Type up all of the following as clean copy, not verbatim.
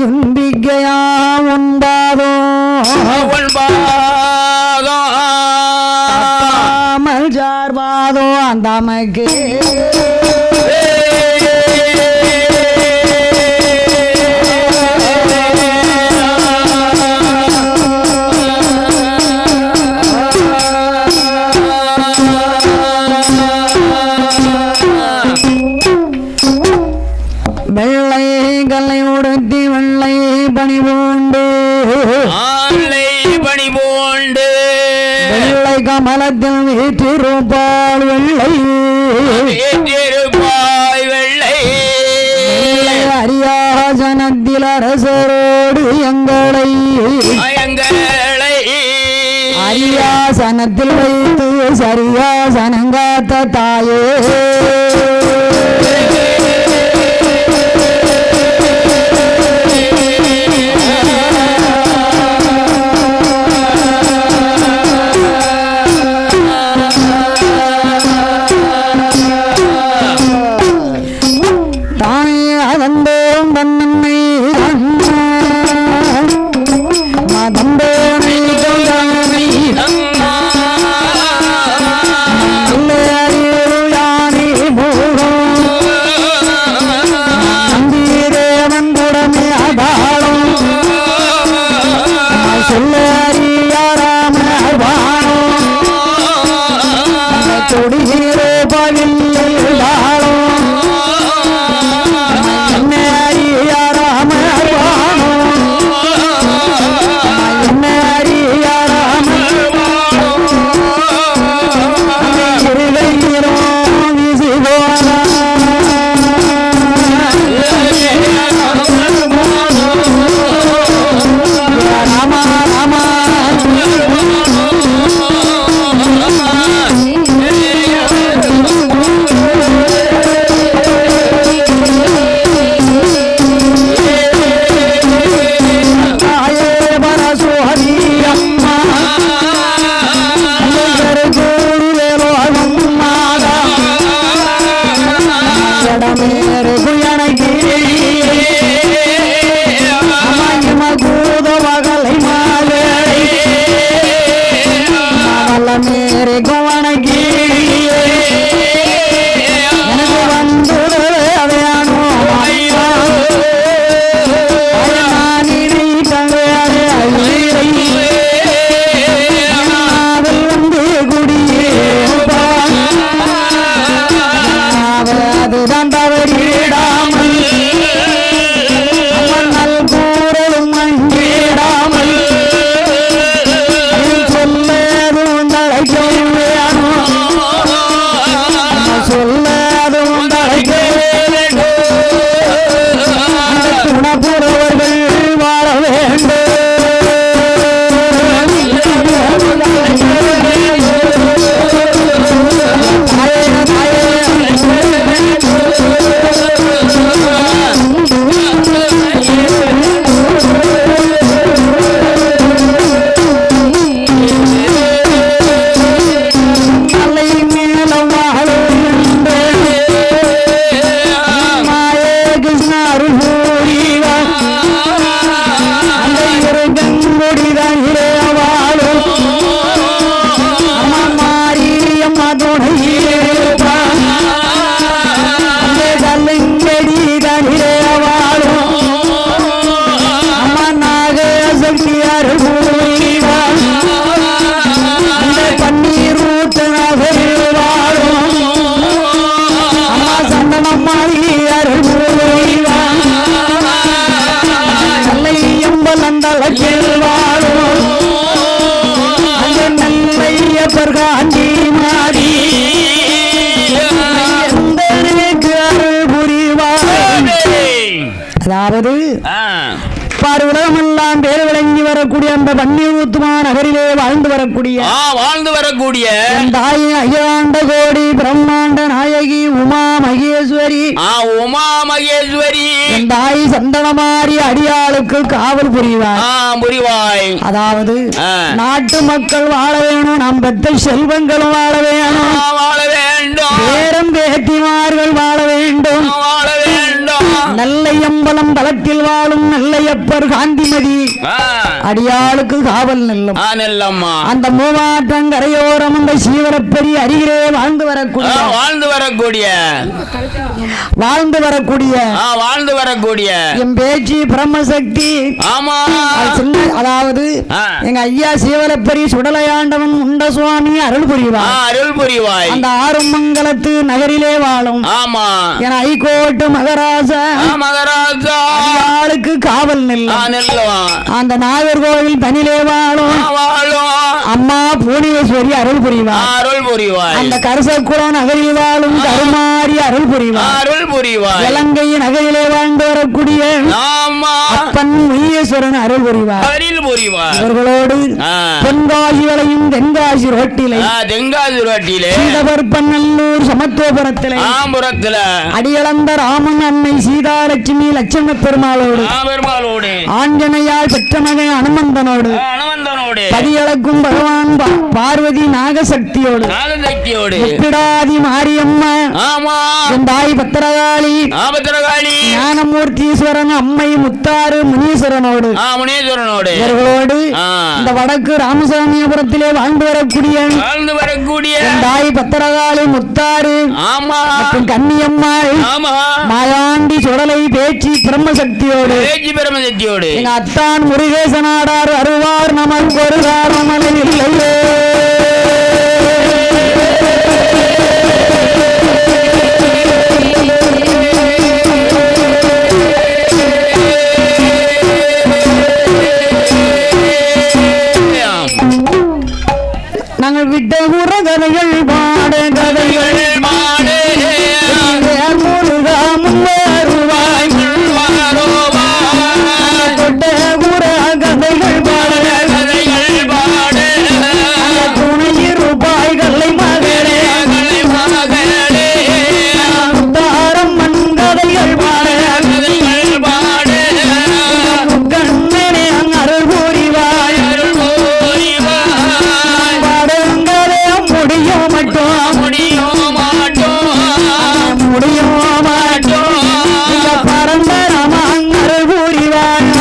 துன்பிக்கையா உண்டாதோ மல் சார்பாதோ அந்த அம்மைக்கு வெள்ளை கல்லை உடுத்தி வெள்ளை பணி பூண்டு வெள்ளை கமலத்தில் வீற்றிருப்பாள் வெள்ளை அரியாசனத்தில் அரசரோடு எங்களை அரியாசனத்தில் வைத்து சரியாசனங்காத்த தாயே அதாவது உலகமெல்லாம் பேர் விளங்கி வரக்கூடிய அந்த பன்னீர்முத்துமா நகரிலே வாழ்ந்து வரக்கூடிய தாய் அகிலாண்ட கோடி பிரம்மாண்ட நாயகி உமா மகேஸ்வரி தாய் சந்தனமாரி அடியாளுக்கு காவல் புரிவாய். அதாவது நாட்டு மக்கள் வாழ வேணும், நம் பெற்ற செல்வங்களும் வாழ வேணும், பேரம் பேத்திமார்கள் வாழ வேண்டும், நல்லையம் கண்ணம்பலம் தலத்தில் வாழும் நல்லையப்பர் காந்திமதி அடியாளுக்கு காவல் நெல்லும் அந்த மூவாற்றங் கரையோரம் அந்த சீவரப்பெரிய அருகிலே வாழ்ந்து வரக்கூடிய என் பேச்சு பிரம்மசக்தி. அதாவது எங்க ஐயா சீவரப்பெரி சுடலையாண்டவன் உண்ட சுவாமி அருள் புரிவாய் அந்த ஆறுமங்கலத்து நகரிலே வாழும் என ஐகோட்டு மகராஜா அடியாளுக்கு காவல் நெல்லும் அந்த நாகர்கோவில் தனிலே வாழும் அம்மா பூர்ணேஸ்வரி அருள் புரிவாய் அந்த கரசக்குளம் நகரில் வாழும் கருமாரி அருள் புரிவாய் இலங்கை நகரிலே வாழ்ந்து வரக்கூடிய அப்பன் முனீஸ்வரன் அருள் புரிவார். இவர்களோடு தென்காசிகளையும் தென்காசி ரோட்டிலே சீதபற்பநல்லூர் சமத்துவபுரத்திலே அடியளந்த ராமன் அன்னை சீதாலட்சுமி லட்சுமண பெருமாளோடு ஆஞ்சனையால் பெற்ற மகன் அனுமந்தனோடு பதியளக்கும் பகவான் பார்வதி நாகசக்தியோடு எப்பிடாதி மாரியம்மா என் தாய் பத்திரகாளி ஞானமூர்த்தீஸ்வரன் அம்மை முத்தாறு முனீஸ்வரனோடு இவர்களோடு இந்த வடக்கு ராமசாமியபுரத்திலே வாழ்ந்து வரக்கூடிய என் தாய் பத்திரகாளி முத்தாறு மற்றும் கன்னியம்மாள் மாயாண்டி சுடலை பேச்சு பிரம்மசக்தியோடு எங்க அத்தான் முருகேசனாடார் அருவார் நமக்கு ஒரு காரணமலை இல்லையே. நாங்கள் விட்ட உற கதைகள் பாட கதைகள் தொட்ட உற கதைகள் பாட துணை ரூபாய்களை மகளே தாரம் மண் கதைகள் பாட கண்ணனே அருள் புரிவாய் பாடங்களே முடிய மாட்டோம் பரம்பரமாங் அருள் புரிவாய்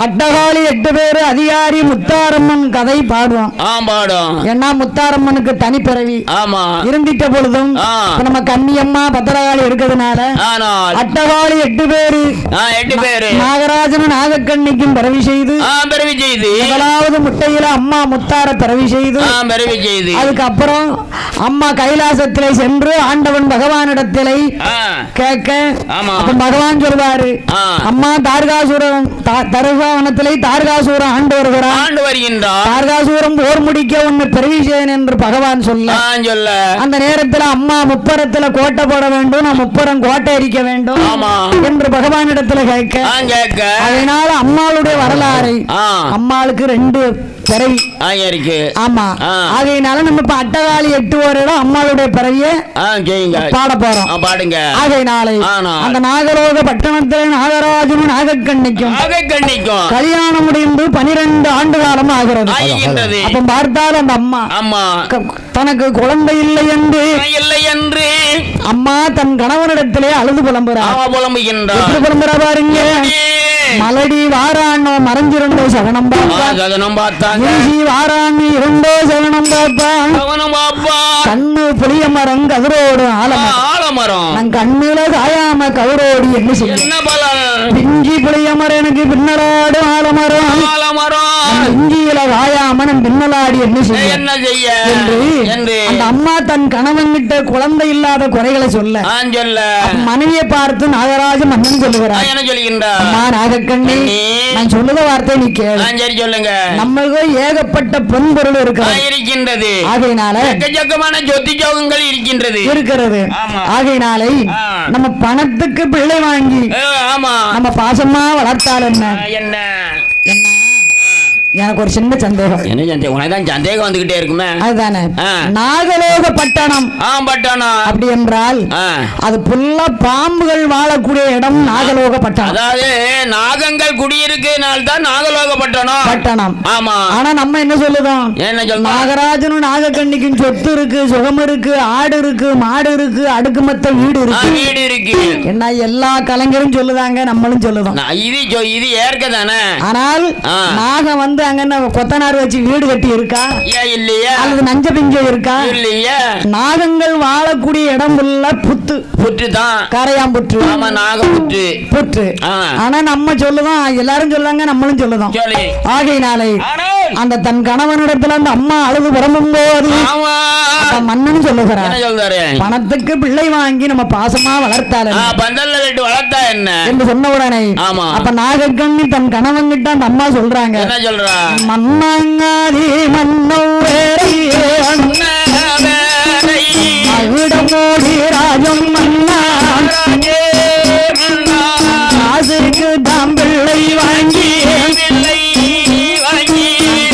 அட்டகாளி 8 பேரு அதிகாரி முத்தாரம்மன் கதை பாடுவோம். ஏன்னா முத்தாரம்மனுக்கு தனிப்பிறவி இருந்திட்ட பொழுதும் நம்ம கன்னியம்மா பத்திரகாளி இருக்கிறதுனால அட்டகாளி 8 பேரு நாகராஜனும் நாகக்கண்ணிக்கும் பிறவி செய்து முதலாவது முட்டையில அம்மா முத்தார பிறவி செய்து அதுக்கப்புறம் அம்மா கைலாசத்திலே சென்று ஆண்டவன் பகவானிடத்திலே கேட்க பகவான் சொல்வாரு அம்மா தார்காசுரம் தருகாவனத்திலே தார்காசூரம் ஆண்டு வருகிறார். தார்காசூரம் போர் முடிக்க ஒன்னு பிறவிசேன் என்று பகவான் சொல்ல அந்த நேரத்தில் அம்மா முப்பரத்துல கோட்டை போட வேண்டும், நான் முப்பரம் கோட்டை எரிக்க வேண்டும் என்று பகவானிடத்துல கேட்க அதனால அம்மாளுடைய வரலாறு அம்மாளுக்கு 2 பிறவி ஆமா ஆகையினால நம்ம இப்ப அட்டகாளி 8 வருடம் அம்மாளுடைய பிறவிய பாட போறோம். ஆகையினால அந்த நாகலோக பட்டணத்தில் நாகராஜனும் நாகக்கண்ணிக்கும் கல்யாணம் முடிந்து 12 ஆண்டு காலம் ஆகிறது. அப்ப பார்த்தால் அந்த அம்மா தனக்கு குழந்தை இல்லை என்று அம்மா தன் கணவனிடத்திலே அழுது புலம்புறா பாருங்க. மலடி வாராண்ணோ மறைஞ்சிருந்தோ சகனம் பார்த்தா வாராண்ணி இருந்தோ சகனம் பார்த்தா கண்ணு புளிய மரம் கதிரோடு ஆலமரம் நான் கண்ணுல காயாம கதிரோடு என்ன செய்ய பிஞ்சி புளிய மரம் எனக்கு பின்னலாடு ஆலமரம் இஞ்சியில காயாம நம் பின்னலாடி என்ன செய்ய என்று அந்த அம்மா தன் கணவன் கிட்ட குழந்தை இல்லாத குறைகளை சொல்ல மனைவியை பார்த்து நாகராஜ மன்னன் சொல்லுகிறார் நான் சொல்லுத வார்த்தை நீ கேளுங்க. நம்மளுக்கு ஏகப்பட்ட பொன் பொருள் இருக்கின்றது. ஆகையினால எக்கச்சக்கமான ஜோதி ஜோகங்கள் இருக்கிறது. ஆகையினாலே நம்ம பணத்துக்கு பிள்ளை வாங்கி நம்ம பாசமா வளர்த்தால் என்ன எனக்கு ஒரு சின்ன சந்தேகம். என்ன சந்தேகம்? உனதான் சந்தேகம் வந்துகிட்டே இருக்குமே. அதுதானே நாகலோக பட்டணம். பட்டணம் அப்படி என்றால் அது புல்லா பாம்புகள் வாழக்கூடிய இடம் நாகலோக பட்டணம். அதாவது நாகங்கள் குடியிருக்கனால தான் நாகலோக பட்டணம். ஆமா. ஆனா நம்ம என்ன சொல்லுதோம்? என்ன சொல்றோம்? நாகராஜனும் நாகக்கண்ணிக்கும் சொத்து இருக்கு, சுகம் இருக்கு, ஆடு இருக்கு, மாடு இருக்கு, அடுக்குமத்த வீடு இருக்கு. என்ன எல்லா கலைஞரும் சொல்லுதாங்க, நம்மளும் சொல்லுதோம். இது ஏற்கதானே. ஆனால் நாகம் வந்து அங்க கொத்தனார் வச்சு வீடு கட்டி இருக்கா இல்லையா? அல்லது நஞ்ச பிஞ்ச இருக்கா இல்லையா? நாகங்கள் வாழக்கூடிய இடம் உள்ள புற்று தான், கரையாம்புற்று. ஆமா, நாகப்புற்று புற்று. ஆனா நம்ம சொல்லுதோம், எல்லாரும் சொல்லுவாங்க, நம்மளும் சொல்லுதோம். ஆகையினாலே அந்த தன் கணவனிடத்துல அந்த அம்மா அழுது புறம்பும் போது மன்னன் சொல்லுகிறார், பணத்துக்கு பிள்ளை வாங்கி நம்ம பாசமா வளர்த்தால வளர்த்தா என்ன என்று சொன்ன உடனே அப்ப நாகக்கண்ணி தன் கணவன் கிட்ட அந்த அம்மா சொல்றாங்க, என்ன சொல்றா? மன்னங்காதி மன்னோ மோடி ராஜம் மன்னா காசுக்கு தாம் பிள்ளை வாங்கி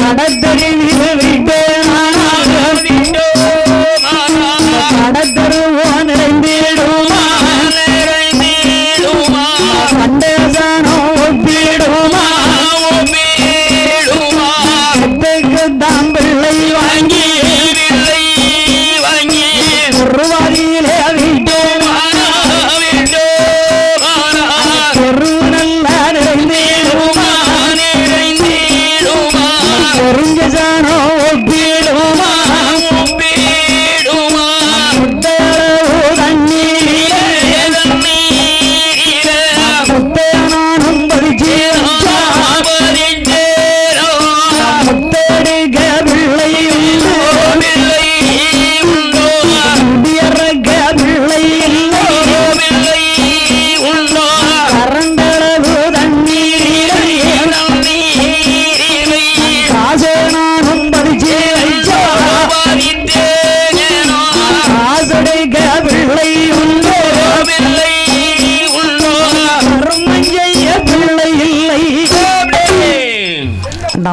கடத்தரு விட்டு கடத்தருவோ நிறைந்திடுமா கண்டேசனோ ஒப்பிடுமா தாம் பிள்ளை வாங்கி ஒரு வழியிலே விட்டு ஒரு நல்ல நிறைந்திடுமா ஒருங்கசானோ ஒப்பிடுமா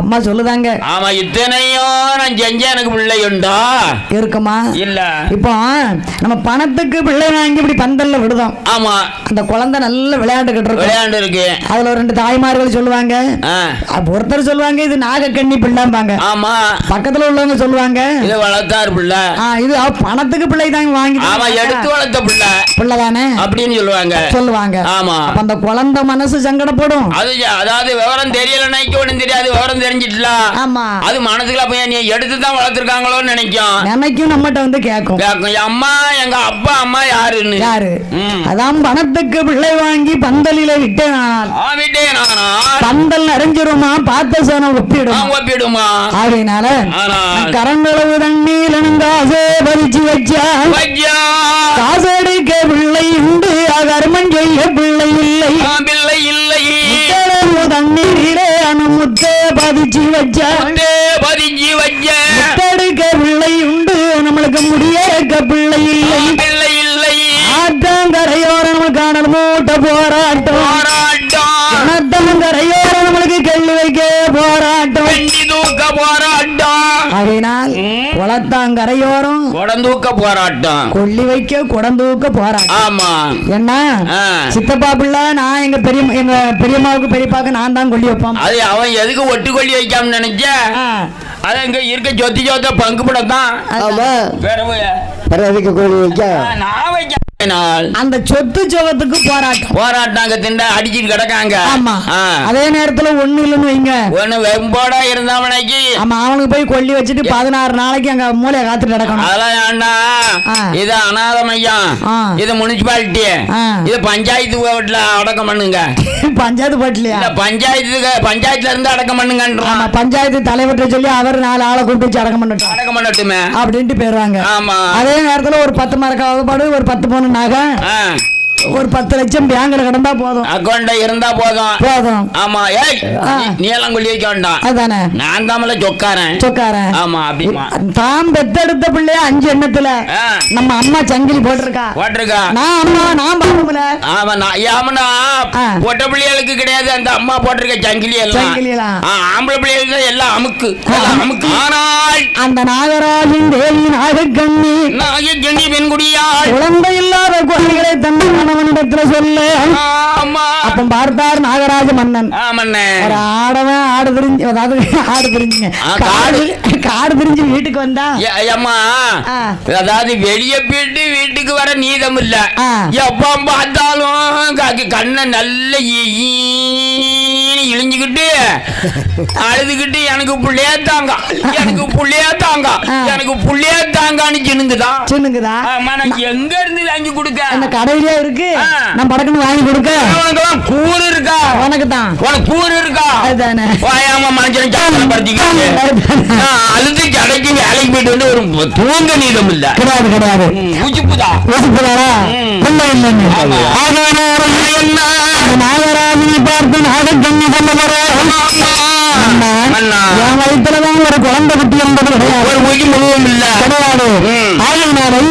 அம்மா சொல்லுதாங்க. ஆமா, இத்தனையும் நான் செஞ்ச எனக்கு பிள்ளை உண்டா இருக்குமா? இல்ல. இப்போ நம்ம பணத்துக்கு பிள்ளை வாங்கி இப்படி பந்தல்ல விடுதோம். ஆமா, அந்த குழந்தை நல்ல விளையாண்டுகிட்டு இருக்கு. அதுல ரெண்டு தாய்மார்கள் சொல்லுவாங்க, ஒருத்தர் சொல்லுவாங்க இது நாகக்கண்ணி பிள்ளைம்பாங்க. ஆமா, பக்கத்துல உள்ளவங்க சொல்லுவாங்க இது வளர்த்தார் பிள்ளை. இது பணத்துக்கு பிள்ளை தான் வாங்கி. ஆமா, எடுத்து வளர்த்த பிள்ளை தானே அப்படின்னு சொல்லுவாங்க. ஆமா, அந்த குழந்தை மனசு சங்கடப்படும். அதாவது விவரம் தெரியல, ஒண்ணும் தெரியாது, விவரம் தெரிஞ்சிட்டலாம். ஆமா, அது மனசுக்குள்ள போய் நீ எடுத்து தான் வளர்த்திருக்காங்களோன்னு நினைக்கும். நம்மகிட்ட வந்து கேட்கும் அம்மா எங்க அப்பா அம்மா யாரு. அதான் பணத்துக்கு பிள்ளை வாங்கி பந்தலில விட்டேனால் பந்தல் நிறைஞ்சிருமா, பார்த்த சனம் ஒப்பிடுமா. அதனால கரங்களவு தண்ணீர் காசே பறிச்சு வச்சா காசடிக்க பிள்ளை உண்டு, கர்மம் செய்ய பிள்ளை இல்லை. தண்ணீரே முத்தே பதிச்சு வச்ச முத்தெடுக்க பிள்ளை உண்டு, நம்மளுக்கு முடியக்க பிள்ளை இல்லை. ஆற்றங்கரையோர நம்மளுக்கு காணல் மூட்ட போராட்டம், கரையோர நம்மளுக்கு கெள்ளி வைக்க போராட்டம். அதனால் குளத்தாங்கரையோரம் குடந்தூக்க போராட்டம், கொள்ளி வைக்க குடந்தூக்க போராட்டம். ஆமா, என்ன சித்தப்பா பிள்ளை நான் எங்க பெரியம்மாவுக்கு பெரியப்பாக்கு நான் தான் கொள்ளி வைப்போம். அது அவன் எதுக்கு ஒட்டு கொள்ளி வைக்காம நினைச்ச? அது இங்க இருக்க சொத்த பங்கு படத்தான். நான் வைக்க அந்த சொத்து சுகத்துக்கு போராட்டாங்க திண்ட அடிச்சுட்டு கிடக்காங்க. ஆமா, அதே நேரத்துல ஒண்ணு இல்லன்னு வைங்க, ஒண்ணு வெம்போடா இருந்தாமனைக்கு ஆமா அவனுக்கு போய் கொல்லி வச்சுட்டு 16 நாளைக்கு அங்க மூளைய காத்துட்டு கிடக்கணும். அதெல்லாம் வேண்டாம். இது அநாத மையம், இது முனிசிபாலிட்டி, இது பஞ்சாயத்து வீட்டுல அடக்கம் பண்ணுங்க. பஞ்சாயத்து பாட்டுலயா? பஞ்சாயத்துல இருந்து அடக்கம் பண்ணுங்க. பஞ்சாயத்து தலைவர்கிட்ட சொல்லி அவர் 4 ஆளை கூப்பிட்டு அடக்கம் பண்ணட்டுமே அப்படின்ட்டு போயிருவாங்க. ஆமா, அதே நேரத்துல ஒரு 10 மரக்காவது பாடு, ஒரு 10 பவுன் நகை, ஒரு 10 லட்சம் பேங்க்ல கிடந்தா போதும், அக்கௌண்ட்ல இருந்தா போதும். ஆமா, ஏய் நீ எல்லாம் கொள்ளி வைக்க வேண்டாம். அதானே நான் தாமல சொக்காரன். ஆமா, அப்படிமா தாம் பெத்தெடுத்த பிள்ளைய 5 எண்ணத்துல நம்ம அம்மா சங்கிலி போட்டிருக்கா. நான் பாம்புல. ஆமா, ஆமாண்ணா பொட்ட பிள்ளைகளுக்கு கிடையாது அந்த அம்மா போட்டிருக்க சங்கிலி எல்லாம். ஆம்பளை பிள்ளைகளுக்கு எல்லாம் அமுக்கு. ஆனால் அந்த நாகராஜன் தேவி நாகக்கண்ணி பெண்குடியாள் குழந்தை இல்லாத குழந்தைகளை தன் கணவனிடத்துல சொல்ல. அப்ப பார்த்தார் நாகராஜ மன்னன். ஒரு ஆடவன் ஆடு பிரிஞ்சு, அதாவது காடு பிரிஞ்சு வீட்டுக்கு வந்தா, அதாவது வெளியே போயிட்டு வீட்டுக்கு வர நீதம் இல்ல. எப்ப பார்த்தாலும் கண்ணை நல்ல இழிஞ்சுக்கிட்டு அழுதுகிட்டு எனக்கு புள்ளையா தாங்கான்னு சின்னுங்குதா. எங்க இருந்து வாங்கி கொடுக்க? அந்த கடையிலே இருக்கு, நான் படக்குன்னு வாங்கி கொடுக்க. கூறு இருக்கா உனக்கு? தான் உனக்கு கூறு இருக்கா? அதுதானே மனுஷன் அழுது கடைக்கு வேலைக்கு போயிட்டு வந்து ஒரு தூங்க நீதம் இல்ல. கிடையாது. நாகராஜனை பார்த்து நாகக்கண்ணி என் வயிற்றுலதான் ஒரு குழந்தை குட்டி என்பது கிடையாது. ஆகினாரை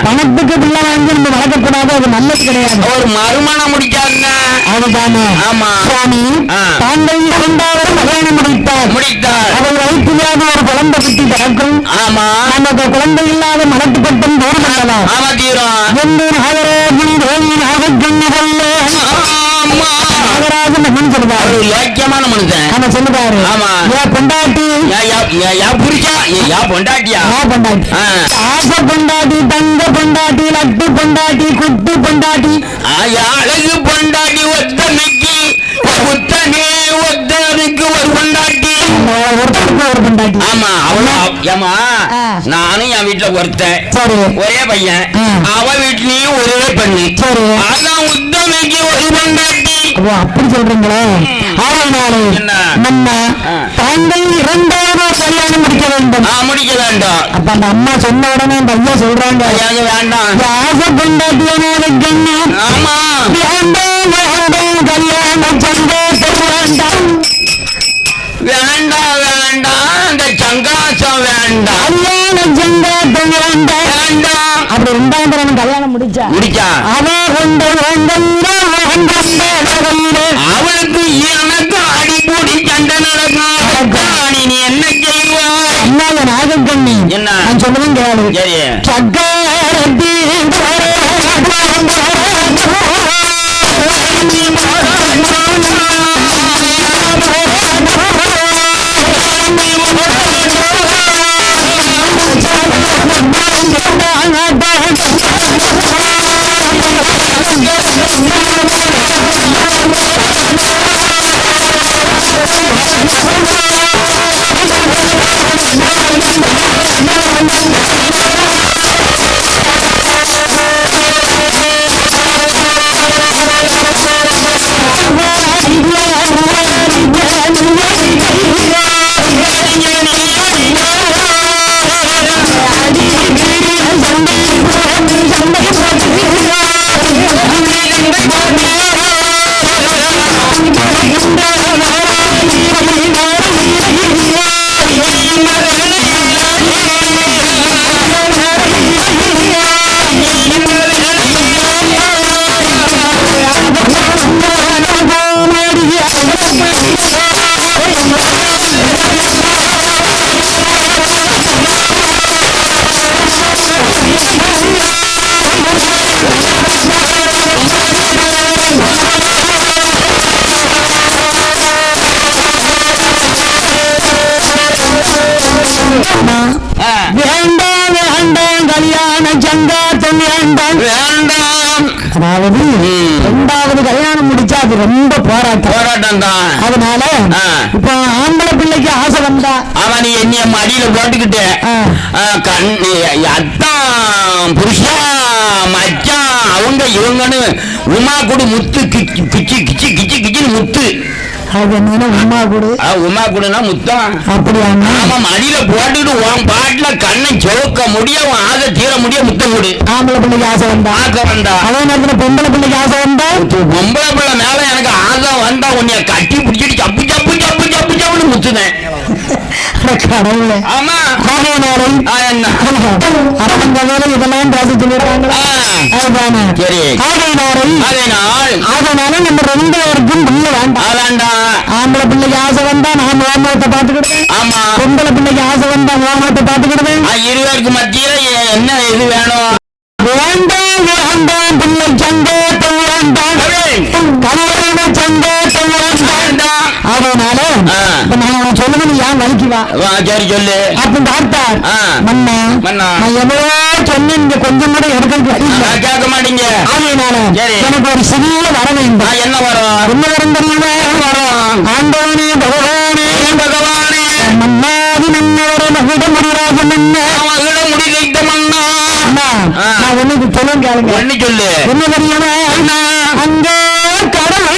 பணத்துக்கு பிள்ளை வாங்கி நம்ம வளர்க்கக்கூடாது, அது நல்லது கிடையாது. ஒரு மறுமணம் முடிக்காது. அதுதானே. ஆமா சுவாமி, தாங்கள் 2வது கல்யாணம் முடித்தார். அவர் வயிற்றில்லாத ஒரு குழந்தை குட்டி பிறக்கும். ஆமா, நமக்கு குழந்தை இல்லாத மனத்து பட்டம் தூரம் பண்ணலாம். ஆமா, தீரும் என்று நாகராஜன் தேவி நாகக்கண்ணி நாகராஜன் சொல்லுவாரு. யோக்கியமான மனுஷன். ஆமா சொல்லுவாரு. ஆமா, பொண்டாட்டி பொண்டாட்டியா பொண்டாட்டி, ஆசை பொண்டாட்டி, தங்க பொண்டாட்டி, லட்டு பொண்டாட்டி, குட்டு பொண்டாட்டி, அழகு பொண்டாட்டி, ஒத்தனைக்கு ஒத்தனுக்கு ஒரு பொண்டாட்டி, ஒரு பொண்டாட்டி. ஆமா, ஏமா நானும் என் வீட்டுல ஒருத்தன், ஒரே பையன். அவ வீட்லயும் ஒரே பெண்ணு. அதான் உத்தமைக்கு ஒரு பொண்டாட்டி. அப்படி சொல்றீங்களா? நம்ம தாங்கள் 2வது கல்யாணம் முடிக்க வேண்டும். அப்ப அந்த அம்மா சொன்ன உடனே பையா சொல்றாங்க, வேண்டாம் ஆசை பொண்டாட்டி. ஆமா, வேண்டாம் கல்யாணம் வேண்டாம், அந்த சங்காசம் வேண்டாம், கல்யாண சங்காசம் வேண்டாம். அப்படி 2வது கல்யாணம் முடிச்சா அவளுக்கு எனக்கு அடிப்பொடி சண்டை நடக்கும். நீ என்ன செய்வாய்? நாகக்கண்ணி என்ன நான் சொல்லுவேன் கேளு. சக்கரத்தி அதாவது 2வது கல்யாணம் முடிச்சா அது ரொம்ப போராட்டம் தான். அதனால இப்ப ஆம்பளை பிள்ளைக்கு ஆசை வந்தா அவன் நீ என்னைய மடியில போட்டுக்கிட்டு அத்தான் புருஷா மச்சான் அவங்க இவங்கன்னு உமா கூட முத்து கிச்சு கிச்சு கிச்சு கிச்சுன்னு முத்து அது என்ன உமா கூடு? உமா கூடுனா முத்தம். அப்படியா? ஆமா, மடியில போட்டுட்டு உன் பாட்டுல கண்ணை சோக்க முடிய ஆசை தீர முடிய முத்தம் கூடு. ஆம்பளை பிள்ளைக்கு ஆசை வந்தா அதே நேரத்துல பொம்பளை பிள்ளைக்கு ஆசை வந்தா பொம்பளை பிள்ளை மேல எனக்கு ஆசை வந்தா உன்னைய கட்டி பிடிச்சிட்டு சப்பு சப்பு சப்பு சப்பு சப்புன்னு முத்துனேன். கடவுளே. ஆமா, இதெல்லாம் பேச சொல்லிருக்காங்களா? சரி, அதனால நம்ம 2 பேருக்கும் பிள்ளை வேண்டாம். ஆம்பளை பிள்ளைக்கு ஆசை வந்தா நான் ஓமத்தை பாத்துக்கிடுவேன். ஆமா, பொம்பளை பிள்ளைக்கு ஆசை வந்தா ஓமத்தை பாத்துக்கிடுவேன். 2 பேருக்கு மத்தியில என்ன இது வேணும்? வேண்டாம் வேண்டாம் பிள்ளை சந்தோஷம் வேண்டாம், கல்யாண சந்தோஷம் வேண்டாம். அதனால நான் சொல்லுங்க, நீ ஏன் வலிக்குவா? சரி சொல்லு. அப்ப டாக்டர் மண்ணா நான் எவ்வளோ சொன்னேன், நீங்க கொஞ்சம் கூட எடுக்க கேட்க மாட்டீங்க. அதனால எனக்கு ஒரு சிறிய வர வேண்டும். என்ன வரும்? என்ன வரும் தெரியுமா? வரும் ஆண்டவனே பகவானே பகவானே மன்னாதி மன்னவரை மகிட முடிராஜ மன்னா மகிட முடி வைத்த மன்னா. நான் ஒண்ணு சொல்லுங்க, கேளுங்க. ஒண்ணு சொல்லு. என்ன தெரியுமா? அங்கே கடவுள்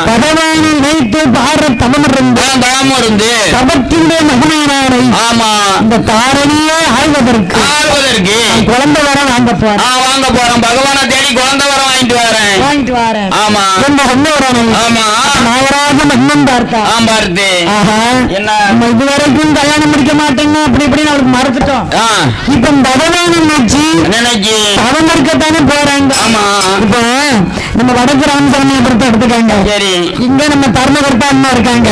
பகவானை வைத்து பாரத் தமம் இருந்து தபத்திலே மகிமையினாரை இந்த தாரணியே ஆழ்வதற்கு குழந்தை வர வாங்க போறேன். பகவானை தேடி குழந்தை வர வாங்கிட்டு வரேன். ஆமா, ஆமா, நாகராஜ மன்னன் பார்த்தா பார்த்து என்ன இதுவரைக்கும் கல்யாணம் முடிக்க மாட்டேங்க அப்படி இப்படின்னு அவருக்கு மறைச்சிட்டோம். இப்ப பகவான் நினைச்சு தவம் இருக்கத்தானே போறாங்க. ஆமா, இப்ப நம்ம வடக்கு ராமசாமியை பொறுத்த எடுத்துக்காங்க. சரி, இங்க நம்ம தர்மகர்த்தா அம்மா இருக்காங்க.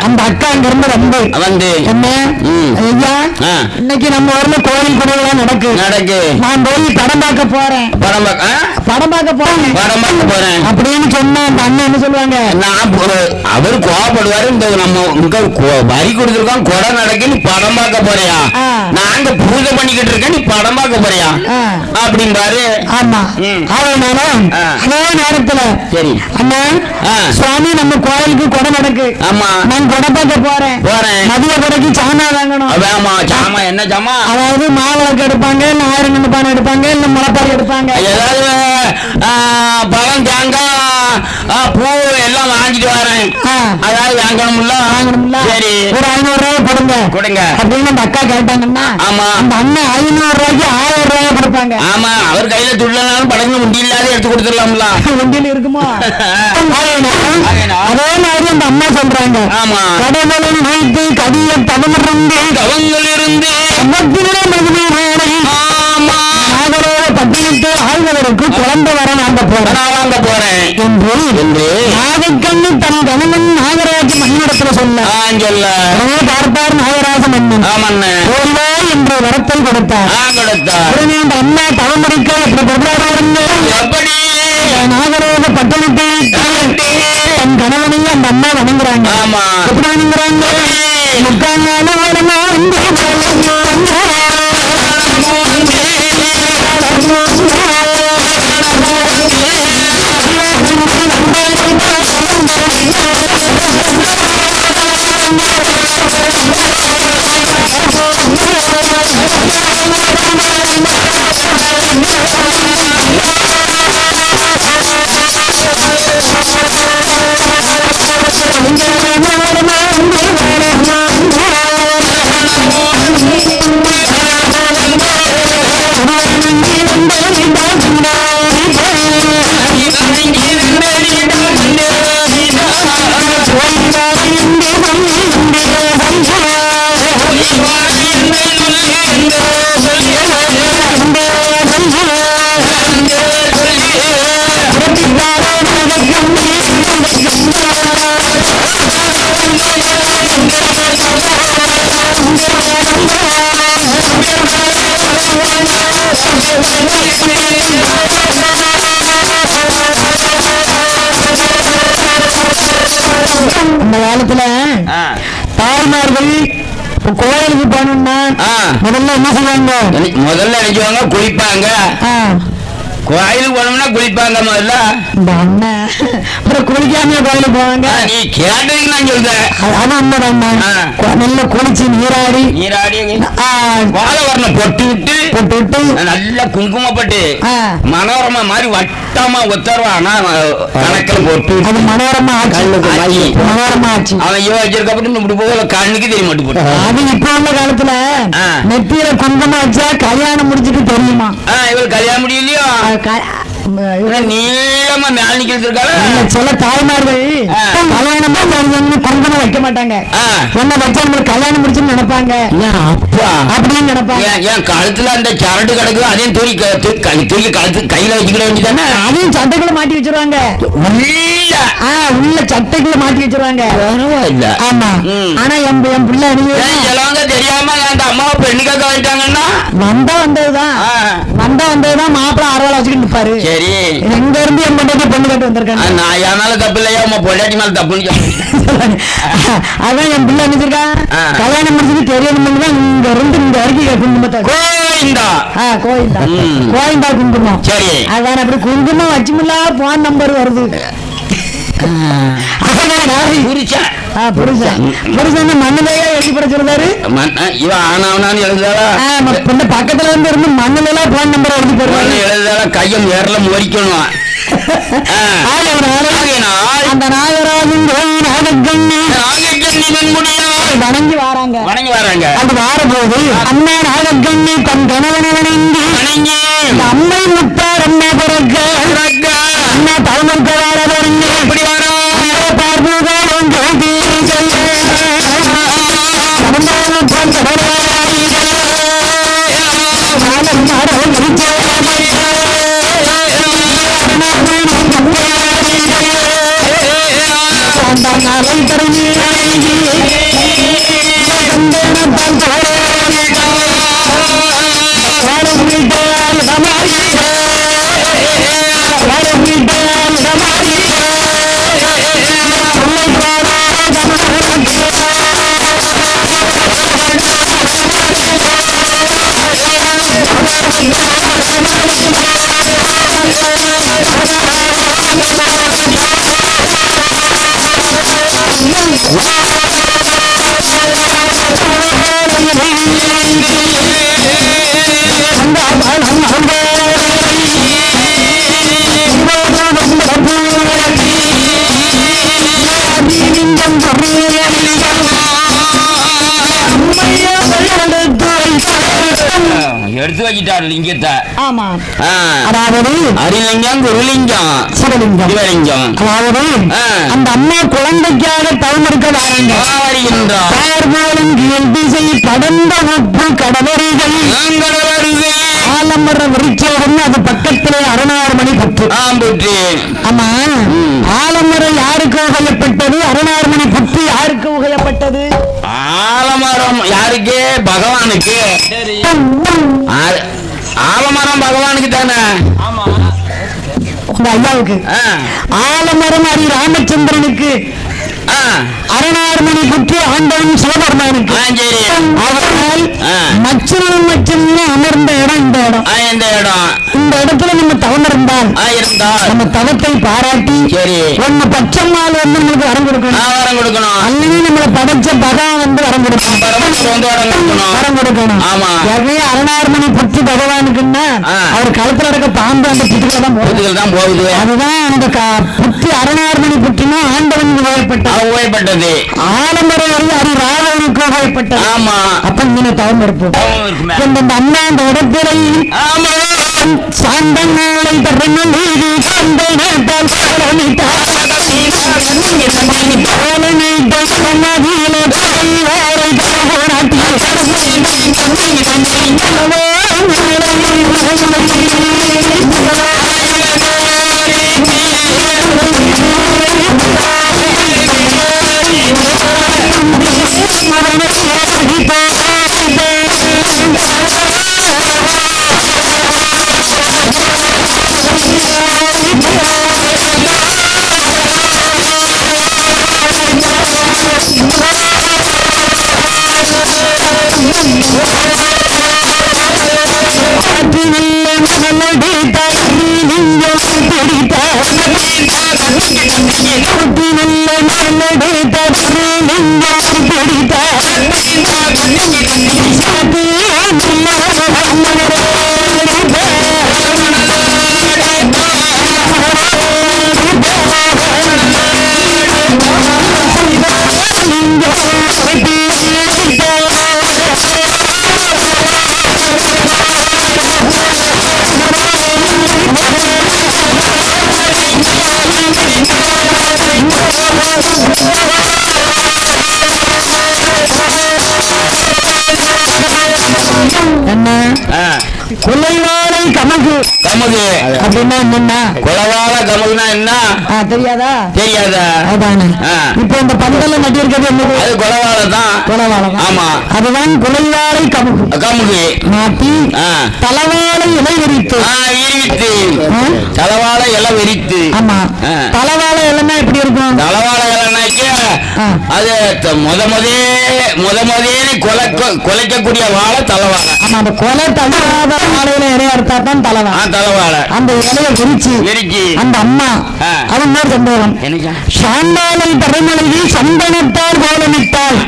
அந்த அக்கா அங்க இருந்து வந்து என்ன ஐயா, இன்னைக்கு நம்ம ஊர்ல கோவில் குடியெல்லாம் நடக்கு. நான் போய் படம் பார்க்க போறேன் அப்படின்னு சொன்னா அந்த அண்ணன் என்ன சொல்லுவாங்க? அவரு கோவப்படுவாரு. இந்த நம்ம வரி கொடுத்துருக்கோம், கொடை நடக்குன்னு படம் பார்க்க போறியா? நாங்க பூஜை பண்ணிக்கிட்டு இருக்கேன், நீ படம் பார்க்க போறியா அப்படின்பாரு. ஆமா, அதனால அதே நேரத்துல சரி அண்ணா சுவாமி நம்ம கோயிலுக்கு கொடை நடக்கு. ஆமா, நான் கொடை பார்க்க போறேன். மதிய கொடைக்கு சாமா வாங்கணும். ஆமா, சாமா என்ன சாமா? அதாவது மாவிளக்கு எடுப்பாங்க, இல்ல ஆயிரம் பானை எடுப்பாங்க, இல்ல முளைப்பாரி எடுப்பாங்க. ஏதாவது பழம், தேங்காய், பூ எல்லாம் வாங்கிட்டு வரேன். அதாவது வாங்கணும்ல. சரி, ஒரு 500 ரூபாய் கொடுங்க அப்படின்னு அந்த அக்கா கேட்டாங்கன்னா ஆமா அந்த அண்ணன் 500 ரூபாய்க்கு 1000 ரூபாய் கொடுப்பாங்க. ஆமா, அவர் கையில துள்ளனாலும் படகு உண்டி இல்லாத எடுத்து கொடுத்துடலாம்ல. உண்டியில் இருக்குமா? அதே மாதிரி அந்த அம்மா சொல்றாங்க. ஆமா, கடவுளின் வைத்து கதிய தவமிருந்து பட்டினிட்டு ஆழ்வதற்கு குழந்தை வர வாங்க போறேன் என்று நாகக்கண்ணு தன் கணவன் நாகராஜ மன்னிடத்துல சொல்ல பார்த்தார். நாகராஜ மன்னன் என்று வரத்தை கொடுத்தார். உடனே அந்த அம்மா தவமுடிக்க எப்படி நாகராஜ பட்டணத்தை தன் கணவனையும் அந்த அம்மா வணங்குறாங்க. எப்படி வணங்குறாங்க? முக்கால் அந்த காலத்துல தாய்மார்கள் கோயிலுக்கு போனோம்னா முதல்ல என்ன செய்வாங்க? முதல்ல நினைச்சுவாங்க குளிப்பாங்க. கோயிலுக்கு போனோம்னா குளிப்பாங்க முதல்ல. அப்புறம் குளிக்காம கோயிலுக்கு போவாங்க. நீ கேட்டதுக்கு நான் சொல்றேன். நல்லா குளிச்சு நீராடி வாழவரணம் பொட்டு விட்டு நல்ல குங்குமப்பட்டு மனோரமா மாதிரி வட்டமா ஒத்தருவானா கணக்கில் போட்டு அது மனோரமா ஆச்சு. அவன் இவன் வச்சிருக்கப்பட்டு இப்படி போகல கண்ணுக்கு தெரிய மாட்டு போட்டு. அது இப்ப உள்ள காலத்துல நெத்தியில குங்குமம் வச்சா கல்யாணம் முடிச்சுட்டு தெரியுமா? இவள் கல்யாணம் முடியலையோ நீளமா மேல நிக்கிறது. சில தாய்மார்கள் கல்யாணமா குங்குமம் வைக்க மாட்டாங்க. என்ன வச்சா கல்யாணம் முடிச்சுன்னு நினைப்பாங்க. அப்படின்னு நினைப்பாங்க. என் கழுத்துல அந்த சரடு கிடக்கு அதையும் தூக்கி கழுத்து கையில வச்சுக்கிட வேண்டியதானே. அதையும் சட்டைக்குள்ள மாட்டி வச்சிருவாங்க. உள்ள சட்டைக்குள்ள மாட்டி வச்சிருவாங்க. ஆமா. ஆனா என் பிள்ளை சிலவங்க தெரியாம அந்த அம்மாவை பெண்ணுக்காக வந்துட்டாங்கன்னா வந்ததுதான் மாப்பிள்ள அரவாளை வச்சுக்கிட்டு நிப்பாரு. சரி எங்க இருந்து என் பொண்டாட்டி பொண்ணு கட்டு வந்திருக்காங்க. நான் என்னால தப்பு இல்லையா உங்க பொண்டாட்டி மேல தப்புன்னு அதான் என் பிள்ளை நினைச்சிருக்கா கல்யாணம் முடிச்சுட்டு தெரியணும் இங்க இருந்து இந்த வரைக்கும் குங்குமத்தை கோயிந்தா குங்குமம். சரி அதான் அப்படி குங்குமம் வச்சுமில்லா போன் நம்பர் வருது. புருஷன் மண்ணுலையா எழுதி படைச்சிருந்தாரு. இவன் ஆனாவனான்னு எழுதுதாரா பக்கத்துல இருந்து மண்ணுலாம் போன் நம்பர் எழுதி போடுவாங்க. எழுதுதாரா கையும் நேரில் முறிக்கணும். அந்த நாகராஜன் வணங்கி வராங்க. அது வாரபோது அண்ணா நாகக்கண்ணி தன் கணவனை வணங்கி அம்மை முத்தார் அண்ணா பிறக்க அண்ணா தலைமுறை வார பாருங்க. எப்படி வரோம் எடுத்து வச்சிட்டாரு லிங்கத்தை. ஆமா. அதாவது அரிலிங்கம் குருலிங்கம் சிவலிங்கம். அதாவது அந்த அம்மா குழந்தைக்காக தவமிருக்க படர்ந்த உப்பு கடவரிகள் ஆலமர விருட்சம் அது பக்கத்திலே 16 மணி பத்து. ஆமா. ஆலமரம் யாருக்கு உகையப்பட்டது? 16 மணி பத்து யாருக்கு உகையப்பட்டது? ஆலமரம் யாருக்கு? பகவானுக்கு. ஆலமரம் பகவானுக்கு தானே. உங்க ஐயாவுக்கு. ஆலமரம் அடி ராமச்சந்திரனுக்கு. 16 மணி புற்று ஆண்டவன் சிவபெருமானுக்கு. அவரால் மச்சன்னு அமர்ந்த இடம் இந்த இடம். இந்த இடத்துல நம்ம தவம் இருந்தால் நம்ம தவத்தை பாராட்டி ஒன்னு பச்சம்மாள் வந்து நம்மளுக்கு வரம் கொடுக்கணும். அல்லது நம்மளை படைச்ச பகவான் வந்து வரம் கொடுக்கணும். 16 மணி புற்று பகவானுக்குன்னா அவர் களத்துல இருக்க பாம்பு அந்த புத்துக்கள் தான் போகுது. அதுதான் அந்த அடுத்து அரணார்மணி புற்றினா ஆண்டவன் உபயோகப்பட்டது ஆலம்பரம் அது ராவனுக்கு உபயோகப்பட்டது. ஆமா, அப்ப நீங்க தவம் இருப்போம். இந்த அண்ணா அந்த இடத்திலே சாந்தங்களை தரணும் கொலைவாழை கமுகு. கமுகு அப்படின்னா என்ன? கொலைவாழை கமுகுனா என்ன தெரியாதா? தெரியாதா? அதானே. இப்போ இந்த பந்தல்ல நட்டி இருக்கிறது என்னது? அது கொலைவாழை தான். கொலைவாழை. ஆமா, அதுதான் கொலைவாழை கமுகு. கமுகு மாட்டி தலவாழை இலை விரித்து. தலவாழை இலை விரித்து. ஆமா, தலவாழை இலைன்னா எப்படி இருக்கும்? தலவாழை இலைனாக்க அது முதலே கொலைக்கக்கூடிய வாழை தலவாழை. ஆமா, அந்த கொலை தலவாழை வாழையில இலைய அறுத்தா தான் தலவாழை. தலவாழை அந்த இலைய விரிச்சு அந்த அம்மா அது மாதிரி சந்தோகம். சாந்தாலை பரமொழி சந்தனத்தால் கோலமிட்டாள்.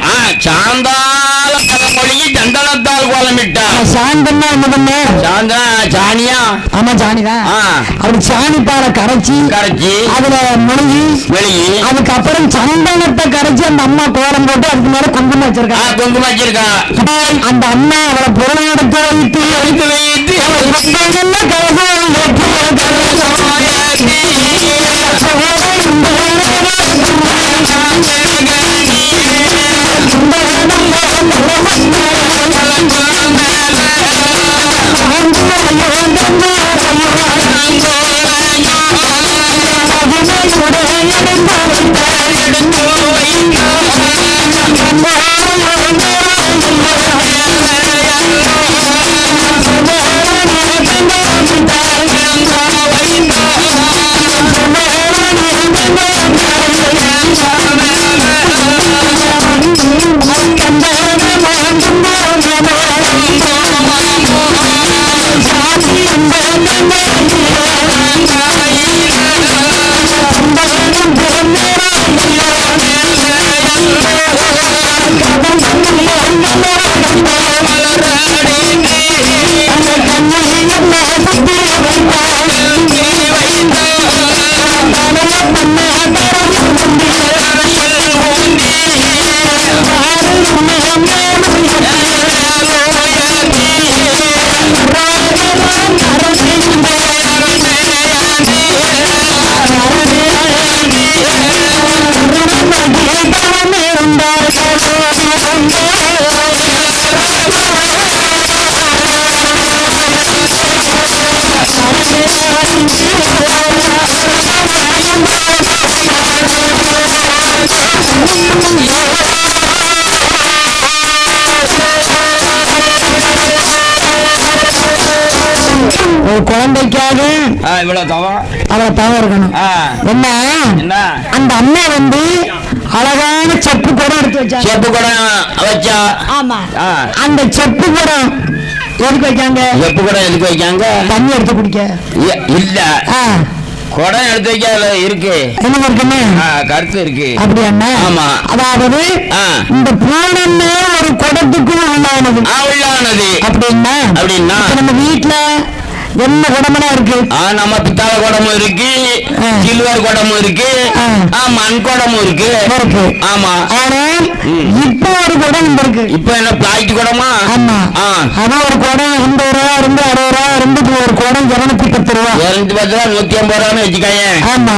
சாந்தால பரமொழி சந்தனத்தால் கோலமிட்டாள். சாந்தன்னா என்ன பண்ண? சாந்தா சாணியா? ஆமா, சாணிதான். அப்படி சாணி பாலை கரைச்சி அதுல மெழுகி அதுக்கப்புறம் சந்தனத்தை கரைச்சி அந்த அம்மா கோலம் போட்டு அதுக்கு மேல குங்குமம் வச்சிருக்கா. அந்த அம்மா அவளை பொருளாடத்தை வைத்து குழந்தைக்காக இவ்வளவு தவம் இருக்கணும். என்ன அந்த அம்மா வந்து அழகான செப்பு குடம் எடுத்து வச்சாங்க. செப்பு குடம் வச்சா. ஆமா, அந்த செப்பு குடம் எதுக்கு வைக்காங்க? செப்பு குடம் எதுக்கு வைக்காங்க? தண்ணி எடுத்து குடிக்க இல்ல, குடம் எடுத்து வைக்க இருக்கு. என்ன இருக்குன்னு கருத்து இருக்கு. அப்படி என்ன? ஆமா, அதாவது இந்த பூனமே ஒரு குடத்துக்கும் உள்ளானது. அப்படின்னா நம்ம வீட்டுல என்ன குடமெல்லாம் இருக்கு? நம்ம பித்தாள குடமும் இருக்கு, சில்வர் குடமும் இருக்கு, மண் குடமும் இருக்கு. ஆமா. ஆனால் இப்ப ஒரு குடம் இருக்கு. இப்ப என்ன பிளாஸ்டிக் குடமா? ஆமா. அதான் ஒரு குடம் 80 ரூபா இருந்து 60 ரூபா இருந்து ஒரு குடம் 210 ரூபா. 210 ரூபா 150 ரூபான்னு வச்சுக்காங்க. ஆமா.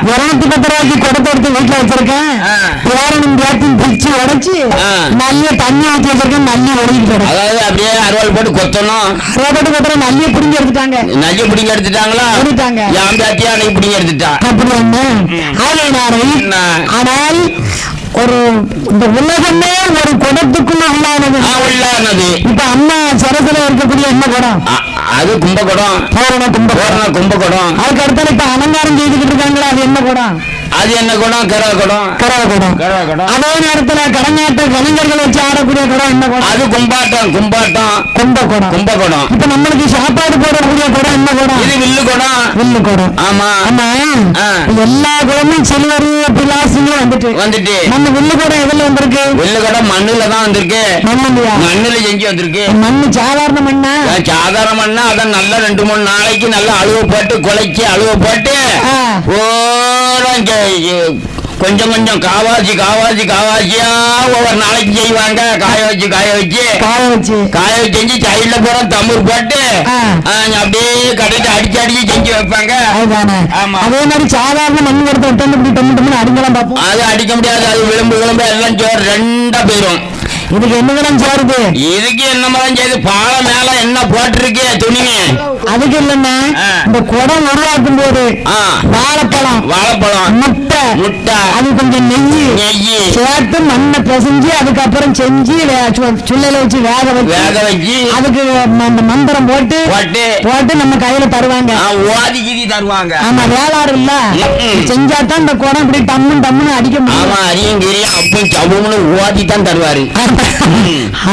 210 ரூபாய்க்கு குடத்தை எடுத்து வீட்டுல வச்சிருக்கேன். பேரனும் பேத்தையும் பிரிச்சு உடைச்சு நல்ல தண்ணி ஊற்றி வச்சிருக்கேன். நல்லி ஒழுங்கிட்டு. அதாவது அப்படியே அறுவாள் போட்டு கொத்தணும். அறுவாள் போட்டு கொத்தணும். நல்லியை பிடிங்க எடுத்துட்டாங்க. நல்லியை பிடிங்க எடுத்துட்டாங்களா? எடுத்தாங்க. என் பேத்தியா அன்னைக்கு பிடிங்க எடுத்துட்டா. அப்படி ஒண்ணு. ஆனால் ஒரு இந்த உலகமே ஒரு குடத்துக்குள்ள உள்ளானது. இப்ப அம்மா சரசுல இருக்கக்கூடிய என்ன குடம்? அது கும்பகுடம். கும்பகுடம். அதுக்கு அடுத்த இப்ப அலங்காரம் செய்துக்கிட்டு இருக்காங்களா? அது என்ன குடம்? அது என்ன குடம்? கரகுடம். அதே நேரத்துல கடங்காட்ட கலைஞர்கள் வச்சு ஆடக்கூடிய குடம் என்ன குடம்? அது கும்பாட்டம். கும்பகுடம். இப்ப நம்மளுக்கு சாப்பாடு போடக்கூடிய குடம் என்ன குடம்? இது வில்லு குடம். ஆமா. எல்லா குடமும் சில்வர் பிளாஸ்டிக் வந்துட்டு நம்ம வில்லு குடம் எதுல வந்திருக்கு? வில்லு குடம் மண்ணுல தான் வந்திருக்கு. மண்ணுல செஞ்சு வந்திருக்கு. மண்ணு சாதாரண மண்ணா? சாதாரண மண்ணா. அதான் நல்லா 2-3 நாளைக்கு நல்லா அழுவ போட்டு குலைச்சி அழுவ போட்டு கொஞ்சம் கொஞ்சம் காவாச்சியா ஒவ்வொரு நாளைக்கு செய்வாங்க. காய வச்சு செஞ்சு சைட்ல போற தம்பூர் போட்டு அப்படியே கடையில அடிச்சு செஞ்சு வைப்பாங்க. அதே மாதிரி சாதாரண மண் எடுத்து அடிக்கலாம் பார்ப்போம். அது அடிக்க முடியாது. அது விளிம்பு எல்லாம் சோறு 2 போயிரும். இதுக்கு என்னதான் சேருது? இதுக்கு என்னதான் செய்யுது? பாலை மேல என்ன போட்டிருக்கு துணி? அதுக்கு இல்லன்னா இந்த குடம் உருவாக்கும் போது வாழைப்பழம் முட்டை அது கொஞ்சம் நெய் சேர்த்து மண்ணை பிசைஞ்சு அதுக்கப்புறம் செஞ்சு சுள்ளையில வச்சு வேக வச்சு அதுக்கு அந்த மந்திரம் போட்டு நம்ம கையில தருவாங்க. தருவாங்க. ஆமா. வேளாறு இல்ல செஞ்சாதான் இந்த குடம் இப்படி டம்முன்னு அடிக்க முடியும். அப்பும் சவுன்னு ஓதி தான் தருவாரு.